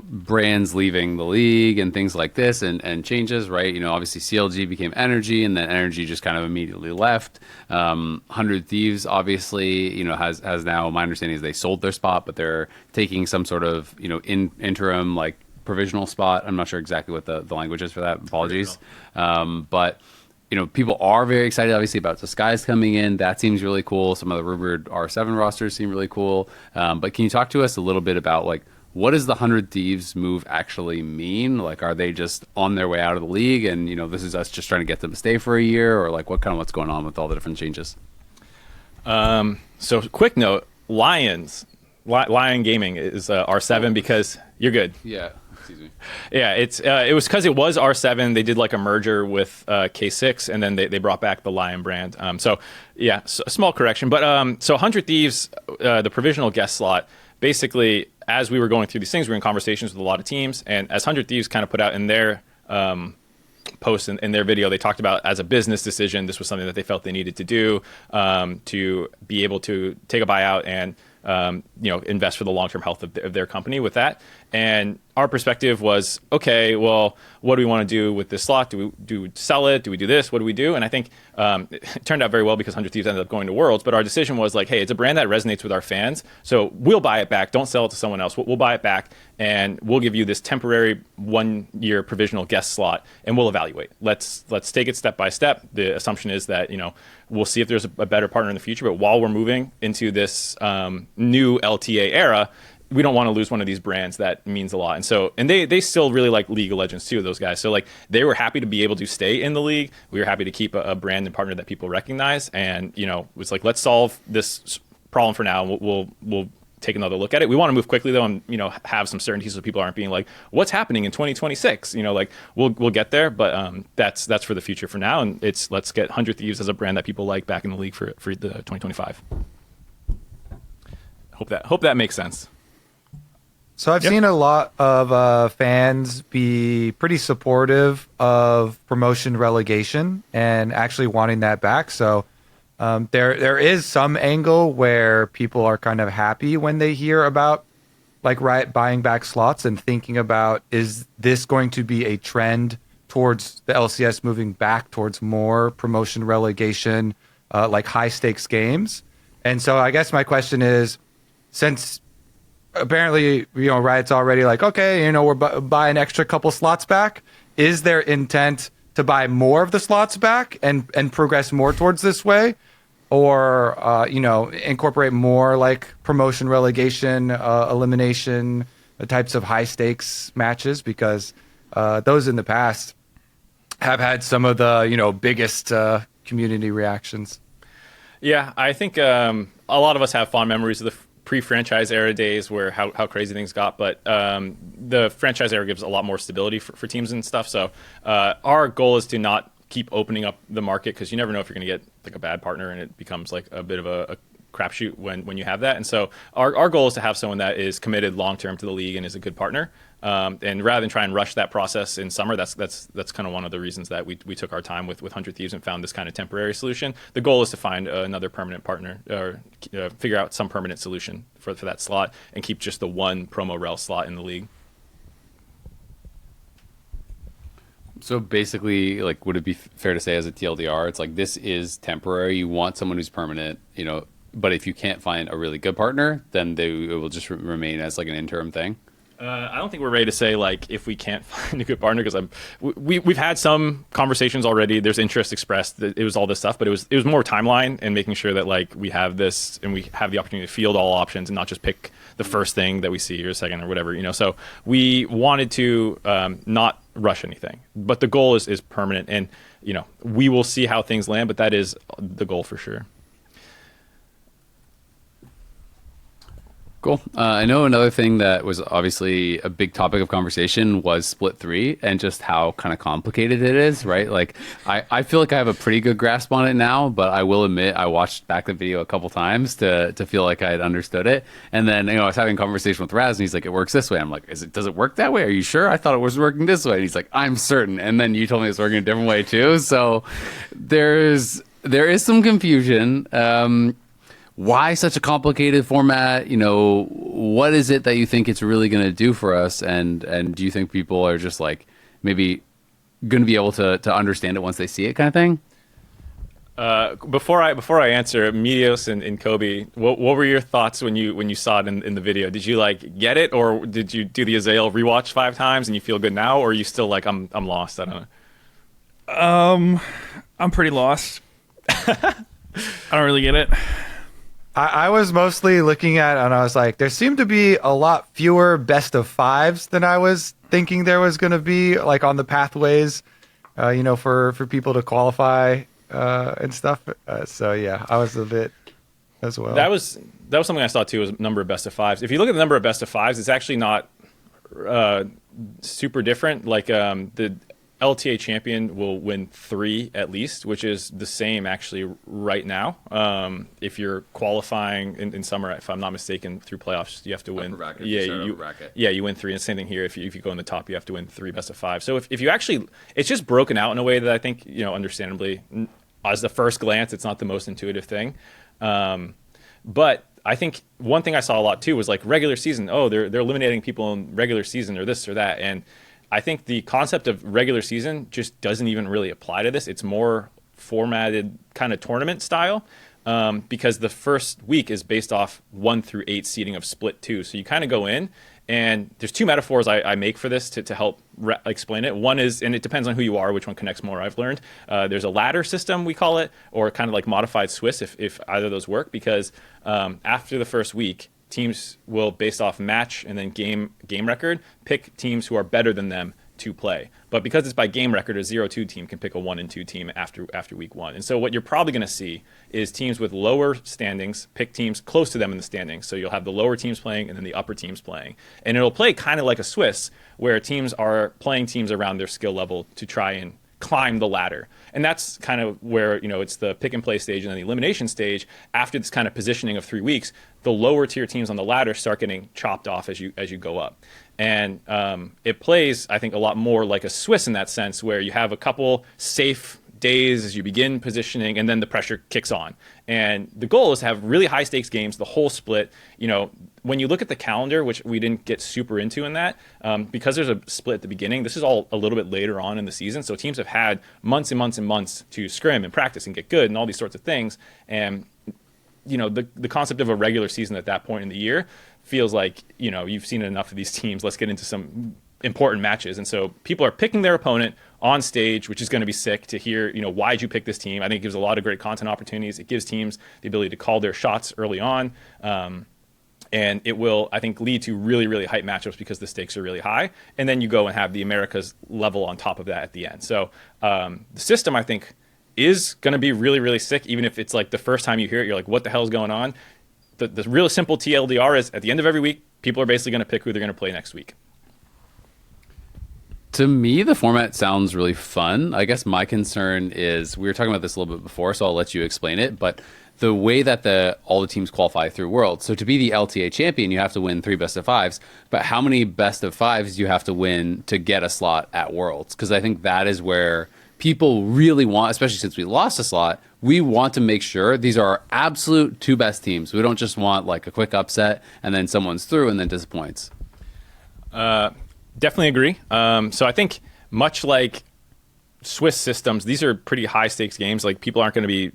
brands leaving the league and things like this and changes, right? Obviously CLG became Energy and then Energy just kind of immediately left. 100 Thieves obviously, has now, my understanding is they sold their spot, but they're taking some sort of, interim like provisional spot. I'm not sure exactly what the language is for that. Apologies. But people are very excited, obviously, about Disguise coming in. That seems really cool. Some of the rumored R7 rosters seem really cool. But can you talk to us a little bit about, like, what does the 100 Thieves move actually mean? Like, are they just on their way out of the league and, this is us just trying to get them to stay for a year? Or, like, what's going on with all the different changes? So, quick note, Lion Gaming is R7 because you're good. Yeah. Excuse me. Yeah, it was because it was R7. They did like a merger with K6, and then they brought back the Lion brand. So a small correction. But so 100 Thieves, the provisional guest slot, basically, as we were going through these things, we were in conversations with a lot of teams, and as 100 Thieves kind of put out in their post in their video, they talked about as a business decision, this was something that they felt they needed to do to be able to take a buyout and invest for the long-term health of their company with that. And our perspective was, okay, well, what do we want to do with this slot? Do we sell it? Do we do this? What do we do? And I think it turned out very well because 100 Thieves ended up going to Worlds. But our decision was like, hey, it's a brand that resonates with our fans. So we'll buy it back. Don't sell it to someone else. We'll buy it back and we'll give you this temporary 1-year provisional guest slot and we'll evaluate. Let's take it step by step. The assumption is that, we'll see if there's a better partner in the future. But while we're moving into this new LTA era, we don't want to lose one of these brands that means a lot. And they still really like League of Legends too, those guys. So like they were happy to be able to stay in the league. We were happy to keep a brand and partner that people recognize. And, it was like, let's solve this problem for now. We'll take another look at it. We want to move quickly though and, have some certainty so people aren't being like, what's happening in 2026? Like we'll get there, but that's for the future for now. And let's get 100 Thieves as a brand that people like back in the league for the 2025. Hope that makes sense. So I've seen a lot of fans be pretty supportive of promotion relegation and actually wanting that back. So there is some angle where people are kind of happy when they hear about like Riot buying back slots and thinking about, is this going to be a trend towards the LCS moving back towards more promotion relegation, like high stakes games? And so I guess my question is, since apparently, Riot's already like, okay, we're buying extra couple slots back. Is there intent to buy more of the slots back and progress more towards this way? Or, incorporate more like promotion, relegation, elimination types of high stakes matches? Because those in the past have had some of the, biggest community reactions. Yeah, I think a lot of us have fond memories of the pre-franchise era days where how crazy things got, but the franchise era gives a lot more stability for teams and stuff. So our goal is to not keep opening up the market because you never know if you're going to get like a bad partner and it becomes like a bit of a crapshoot when you have that. And so our goal is to have someone that is committed long-term to the league and is a good partner. And rather than try and rush that process in summer, that's kind of one of the reasons that we took our time with 100 Thieves and found this kind of temporary solution. The goal is to find another permanent partner or figure out some permanent solution for that slot and keep just the one promo rel slot in the league. So basically, like, would it be fair to say as a TLDR, it's like this is temporary. You want someone who's permanent, but if you can't find a really good partner, then it will just remain as like an interim thing. I don't think we're ready to say like if we can't find a good partner because we've had some conversations already. There's interest expressed. It was all this stuff, but it was more timeline and making sure that like we have this and we have the opportunity to field all options and not just pick the first thing that we see or second or whatever. So we wanted to not rush anything, but the goal is permanent and we will see how things land. But that is the goal for sure. Cool. I know another thing that was obviously a big topic of conversation was Split 3 and just how kind of complicated it is, right? Like, I feel like I have a pretty good grasp on it now, but I will admit I watched back the video a couple times to feel like I had understood it. And then, I was having a conversation with Raz, and he's like, it works this way. I'm like, does it work that way? Are you sure? I thought it was working this way. And he's like, I'm certain. And then you told me it's working a different way too. So there is some confusion. Why such a complicated format? What is it that you think it's really going to do for us? And do you think people are just like maybe going to be able to understand it once they see it, kind of thing? Before I answer, Meteos and Kobe, what were your thoughts when you saw it in the video? Did you like get it, or did you do the Azael rewatch 5 times and you feel good now, or are you still like I'm lost? I don't know. I'm pretty lost. I don't really get it. I was mostly looking at, and I was like, there seemed to be a lot fewer best of 5s than I was thinking there was going to be, like on the pathways, for people to qualify and stuff. So yeah, I was a bit as well. That was something I saw too, was number of best of 5s. If you look at the number of best of 5s, it's actually not super different. Like the LTA champion will win 3 at least, which is the same actually right now. If you're qualifying in summer, if I'm not mistaken, through playoffs, you have to win. You win 3. And same thing here. If you go in the top, you have to win 3 best of 5. So if you actually, it's just broken out in a way that I think, understandably, as the first glance, it's not the most intuitive thing. But I think one thing I saw a lot too was like regular season. Oh, they're eliminating people in regular season or this or that. And I think the concept of regular season just doesn't even really apply to this. It's more formatted kind of tournament style because the first week is based off 1 through 8 seeding of Split 2. So you kind of go in, and there's 2 metaphors I make for this to help explain it. One is, and it depends on who you are, which one connects more, I've learned. There's a ladder system, we call it, or kind of like modified Swiss if either of those work, because after the first week, teams will, based off match and then game record, pick teams who are better than them to play. But because it's by game record, a 0-2 team can pick a 1-2 team after week 1. And so what you're probably going to see is teams with lower standings pick teams close to them in the standings. So you'll have the lower teams playing and then the upper teams playing. And it'll play kind of like a Swiss, where teams are playing teams around their skill level to try and climb the ladder. And that's kind of where, it's the pick and play stage and then the elimination stage. After this kind of positioning of 3 weeks, the lower tier teams on the ladder start getting chopped off as you go up. And it plays, I think, a lot more like a Swiss in that sense, where you have a couple safe days as you begin positioning, and then the pressure kicks on. And the goal is to have really high stakes games, the whole split. When you look at the calendar, which we didn't get super into in that, because there's a split at the beginning, this is all a little bit later on in the season. So teams have had months and months and months to scrim and practice and get good and all these sorts of things. And, the concept of a regular season at that point in the year feels like, you've seen enough of these teams. Let's get into some important matches. And so people are picking their opponent on stage, which is going to be sick to hear, why'd you pick this team? I think it gives a lot of great content opportunities. It gives teams the ability to call their shots early on. And it will, I think, lead to really, really hype matchups because the stakes are really high. And then you go and have the Americas level on top of that at the end. So the system, I think, is going to be really, really sick, even if it's like the first time you hear it, you're like, what the hell is going on? The real simple TLDR is at the end of every week, people are basically going to pick who they're going to play next week. To me, the format sounds really fun. I guess my concern is, we were talking about this a little bit before, so I'll let you explain it, but the way that all the teams qualify through Worlds. So to be the LTA champion, you have to win 3 best of 5s, but how many best of 5s do you have to win to get a slot at Worlds? Because I think that is where people really want, especially since we lost a slot, we want to make sure these are our absolute 2 best teams. We don't just want like a quick upset and then someone's through and then disappoints. Definitely agree. So I think much like Swiss systems, these are pretty high stakes games. Like people aren't going to be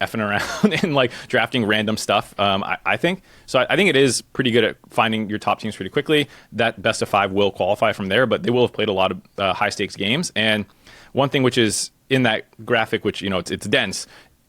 effing around and like drafting random stuff. I think so. I think it is pretty good at finding your top teams pretty quickly. That best of 5 will qualify from there, but they will have played a lot of high stakes games. And one thing which is in that graphic, which it's dense,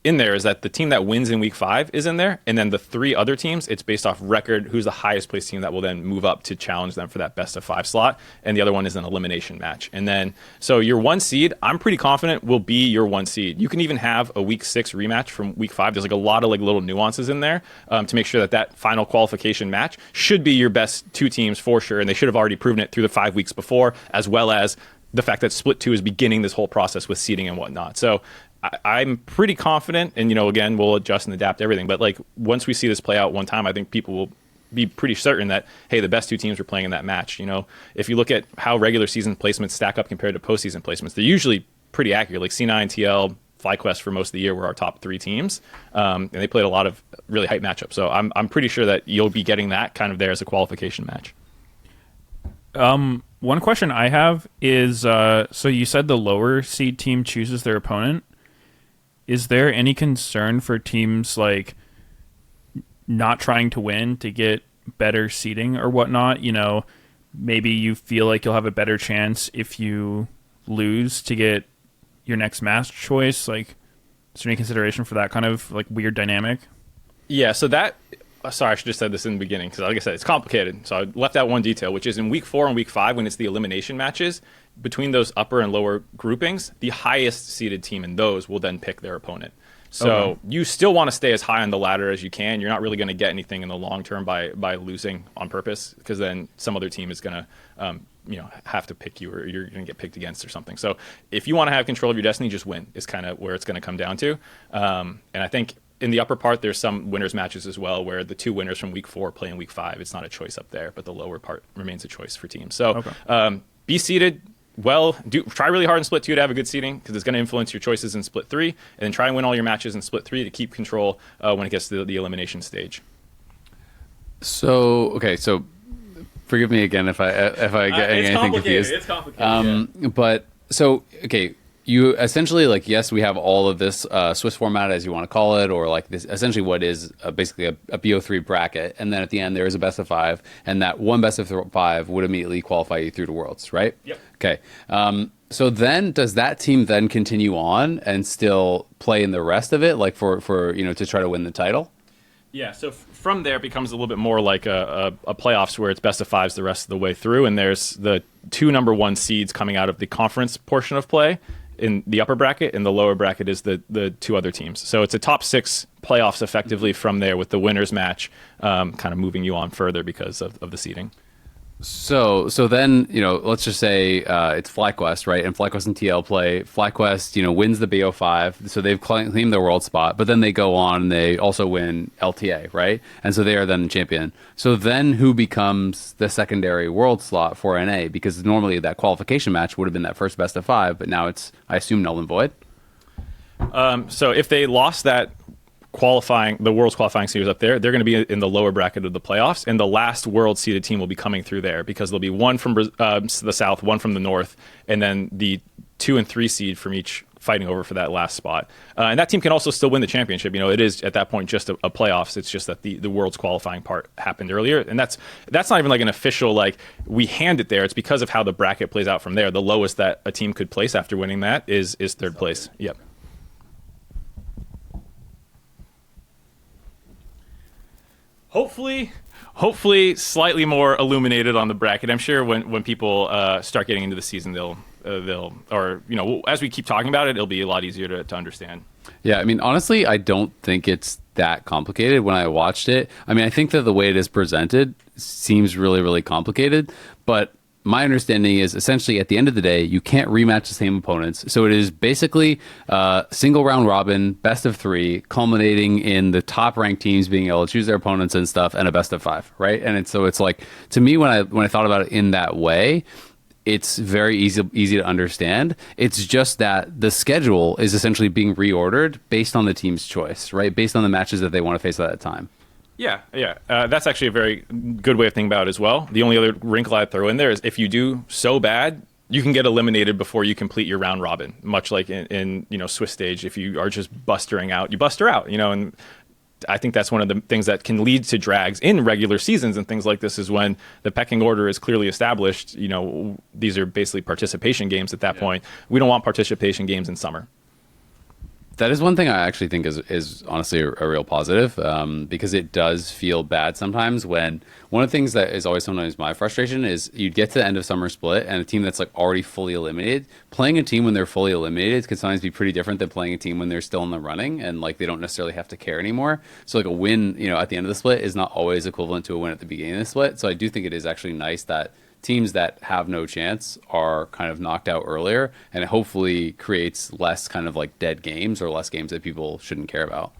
in there is that the team that wins in week 5 is in there, and then the 3 other teams, it's based off record, who's the highest placed team that will then move up to challenge them for that best of 5 slot, and the other one is an elimination match. And then, so your 1 seed, I'm pretty confident will be your 1 seed. You can even have a week 6 rematch from week 5. There's like a lot of like little nuances in there to make sure that that final qualification match should be your best 2 teams for sure, and they should have already proven it through the 5 weeks before, as well as the fact that Split 2 is beginning this whole process with seeding and whatnot. So I'm pretty confident, and again, we'll adjust and adapt everything. But like once we see this play out one time, I think people will be pretty certain that, hey, the best 2 teams were playing in that match. If you look at how regular season placements stack up compared to postseason placements, they're usually pretty accurate. Like C9, TL, FlyQuest for most of the year were our top 3 teams, and they played a lot of really hype matchups. So I'm pretty sure that you'll be getting that kind of there as a qualification match. One question I have is, so you said the lower seed team chooses their opponent. Is there any concern for teams like not trying to win to get better seeding or whatnot? Maybe you feel like you'll have a better chance if you lose to get your next match choice. Like, is there any consideration for that kind of like weird dynamic? Yeah, so that... Sorry, I should have said this in the beginning because, like I said, it's complicated. So I left out one detail, which is in week 4 and week 5, when it's the elimination matches, between those upper and lower groupings, the highest seeded team in those will then pick their opponent. So you still want to stay as high on the ladder as you can. You're not really going to get anything in the long term by losing on purpose, because then some other team is going to have to pick you, or you're going to get picked against or something. So if you want to have control of your destiny, just win is kind of where it's going to come down to. And I think in the upper part, there's some winners matches as well, where the 2 winners from week 4 play in week 5. It's not a choice up there, but the lower part remains a choice for teams. So be seeded well. Try really hard in split 2 to have a good seeding, because it's going to influence your choices in split 3, and then try and win all your matches in split 3 to keep control when it gets to the elimination stage. So forgive me again if I get anything confused. It's complicated. But so you essentially, like, yes, we have all of this Swiss format, as you want to call it, or like this essentially what is basically a BO3 bracket, and then at the end there is a best of 5, and that one best of 5 would immediately qualify you through to Worlds, right? Yep. Okay. So then does that team then continue on and still play in the rest of it, like for to try to win the title? Yeah, so from there it becomes a little bit more like a playoffs, where it's best of 5s the rest of the way through, and there's the 2 number 1 seeds coming out of the conference portion of play in the upper bracket, and the lower bracket is the 2 other teams. So it's a top 6 playoffs effectively from there, with the winners match kind of moving you on further because of the seeding. So then, let's just say it's FlyQuest, right? And FlyQuest and TL play. FlyQuest, wins the BO5, so they've claimed their world spot, but then they go on and they also win LTA, right? And so they are then champion. So then who becomes the secondary world slot for NA? Because normally that qualification match would have been that first best of 5, but now it's, I assume, null and void? So if they lost that the world's qualifying series up there, they're going to be in the lower bracket of the playoffs, and the last world seeded team will be coming through there, because there'll be one from the south, one from the north, and then the 2 and 3 seed from each fighting over for that last spot. And that team can also still win the championship. It is at that point just a playoffs. It's just that the world's qualifying part happened earlier, and that's not even like an official, like, we hand it there. It's because of how the bracket plays out from there. The lowest that a team could place after winning that is third place. Yep. Hopefully slightly more illuminated on the bracket. I'm sure when people start getting into the season, they'll as we keep talking about it, it'll be a lot easier to understand. Yeah, I mean, honestly, I don't think it's that complicated when I watched it. I mean, I think that the way it is presented seems really, really complicated, but my understanding is essentially at the end of the day, you can't rematch the same opponents. So it is basically single round robin, best of 3, culminating in the top ranked teams being able to choose their opponents and stuff, and a best of 5, right? And it's like, to me, when I thought about it in that way, it's very easy to understand. It's just that the schedule is essentially being reordered based on the team's choice, right? Based on the matches that they want to face at that time. Yeah. That's actually a very good way of thinking about it as well. The only other wrinkle I'd throw in there is if you do so bad, you can get eliminated before you complete your round robin. Much like in Swiss stage, if you are just bustering out, you buster out. And I think that's one of the things that can lead to drags in regular seasons and things like this, is when the pecking order is clearly established. These are basically participation games at that point. We don't want participation games in summer. That is one thing I actually think is honestly a real positive, because it does feel bad sometimes when one of the things that is always sometimes my frustration is you get to the end of summer split and a team that's like already fully eliminated, playing a team when they're fully eliminated can sometimes be pretty different than playing a team when they're still in the running and like they don't necessarily have to care anymore. So like a win, at the end of the split is not always equivalent to a win at the beginning of the split. So I do think it is actually nice that teams that have no chance are kind of knocked out earlier, and it hopefully creates less kind of like dead games or less games that people shouldn't care about.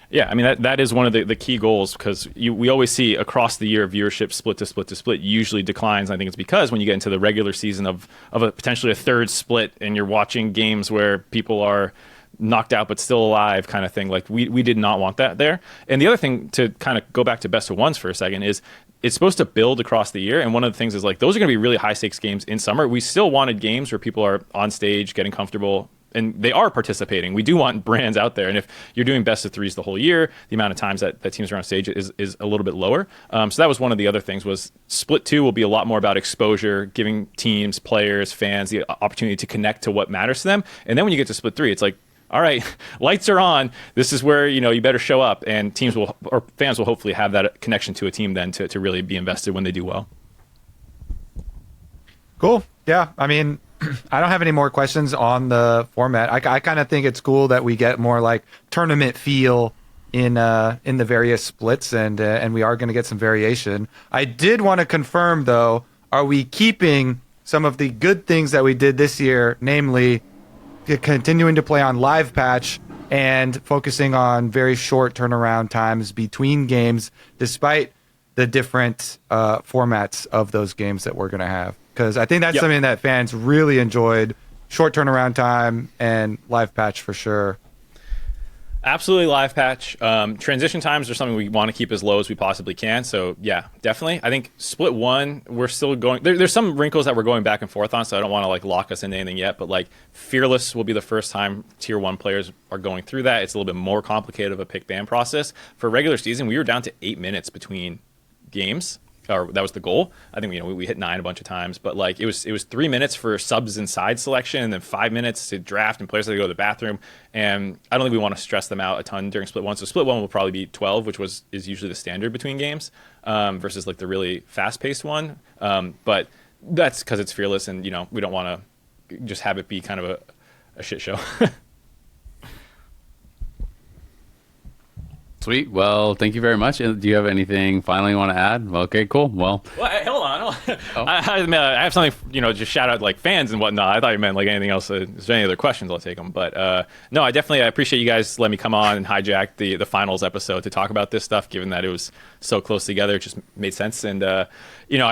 Yeah, I mean, that is one of the key goals, because we always see across the year viewership split to split to split usually declines. I think it's because when you get into the regular season of a potentially a third split and you're watching games where people are knocked out but still alive kind of thing, like we did not want that there. And the other thing, to kind of go back to best of ones for a second, is it's supposed to build across the year. And one of the things is like those are going to be really high stakes games in summer. We still wanted games where people are on stage getting comfortable and they are participating. We do want brands out there. And if you're doing best of threes the whole year, the amount of times that teams are on stage is a little bit lower. So that was one of the other things. Was split 2 will be a lot more about exposure, giving teams, players, fans the opportunity to connect to what matters to them. And then when you get to split 3, it's like, all right, lights are on. This is where, you better show up, and teams will, or fans will hopefully have that connection to a team then to really be invested when they do well. Cool. Yeah. I mean, I don't have any more questions on the format. I kind of think it's cool that we get more like tournament feel in the various splits, and we are going to get some variation. I did want to confirm though, are we keeping some of the good things that we did this year, namely continuing to play on live patch and focusing on very short turnaround times between games, despite the different formats of those games that we're going to have? Because I think that's something that fans really enjoyed: short turnaround time and live patch for sure. Absolutely, live patch. Transition times are something we want to keep as low as we possibly can. So yeah, definitely. I think split 1, we're still going. There's some wrinkles that we're going back and forth on, so I don't want to like lock us into anything yet. But like Fearless will be the first time Tier 1 players are going through that. It's a little bit more complicated of a pick ban process. For regular season, we were down to 8 minutes between games. Or that was the goal. I think we hit 9 a bunch of times, but like it was 3 minutes for subs and side selection, and then 5 minutes to draft and players had to go to the bathroom. And I don't think we want to stress them out a ton during split 1. So split 1 will probably be 12, which is usually the standard between games, versus like the really fast paced one. But that's because it's Fearless, and we don't want to just have it be kind of a shit show. Sweet. Well, thank you very much. Do you have anything finally you want to add? Well, okay, cool. Well, hey, hold on. I have something, just shout out like fans and whatnot. I thought you meant like anything else. If there any other questions, I'll take them. But no, I appreciate you guys letting me come on and hijack the finals episode to talk about this stuff, given that it was so close together. It just made sense. And, I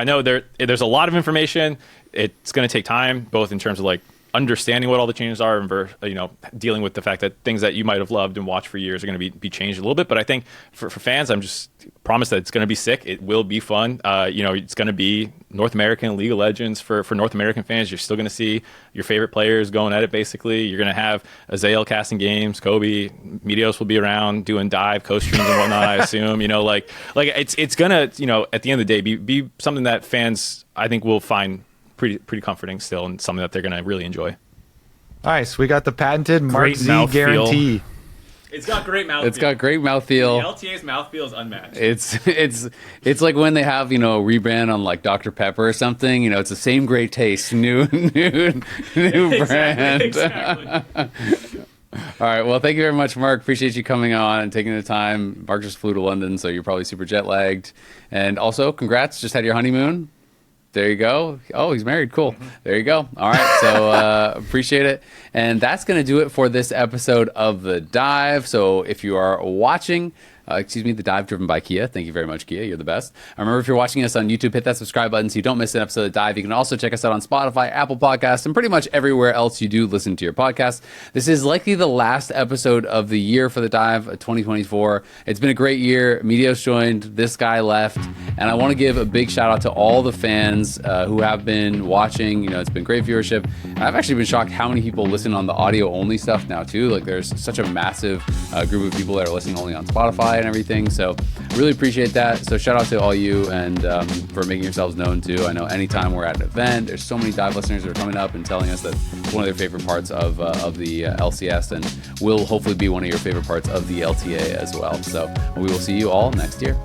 know there's a lot of information. It's going to take time, both in terms of like understanding what all the changes are, and dealing with the fact that things that you might have loved and watched for years are going to be changed a little bit. But I think for fans, I'm just promise that it's going to be sick. It will be fun. It's going to be North American League of Legends for North American fans. You're still going to see your favorite players going at it. Basically, you're going to have Azael casting games, Kobe, Meteos will be around doing dive co-streams and whatnot. I assume like it's gonna at the end of the day be something that fans I think will find pretty comforting still, and something that they're going to really enjoy. Nice. We got the patented Great MarkZ guarantee. It's got great mouthfeel. it's got great mouthfeel. The LTA's mouthfeel is unmatched. It's like when they have rebrand on like Dr. Pepper or something. It's the same great taste, new brand. Exactly. All right. Well, thank you very much, Mark. Appreciate you coming on and taking the time. Mark just flew to London, so you're probably super jet lagged. And also, congrats. Just had your honeymoon. There you go. Oh, he's married. Cool. There you go. All right. So appreciate it. And that's going to do it for this episode of The Dive. So if you are watching, The Dive driven by Kia. Thank you very much, Kia. You're the best. Remember, if you're watching us on YouTube, hit that subscribe button so you don't miss an episode of The Dive. You can also check us out on Spotify, Apple Podcasts, and pretty much everywhere else you do listen to your podcast. This is likely the last episode of the year for The Dive, 2024. It's been a great year. Meteos joined. This guy left. And I want to give a big shout out to all the fans who have been watching. It's been great viewership. And I've actually been shocked how many people listen on the audio only stuff now too. Like there's such a massive group of people that are listening only on Spotify and everything. So really appreciate that. So shout out to all you and for making yourselves known too. I know anytime we're at an event, there's so many dive listeners who are coming up and telling us that it's one of their favorite parts of the LCS, and will hopefully be one of your favorite parts of the LTA as well. So we will see you all next year.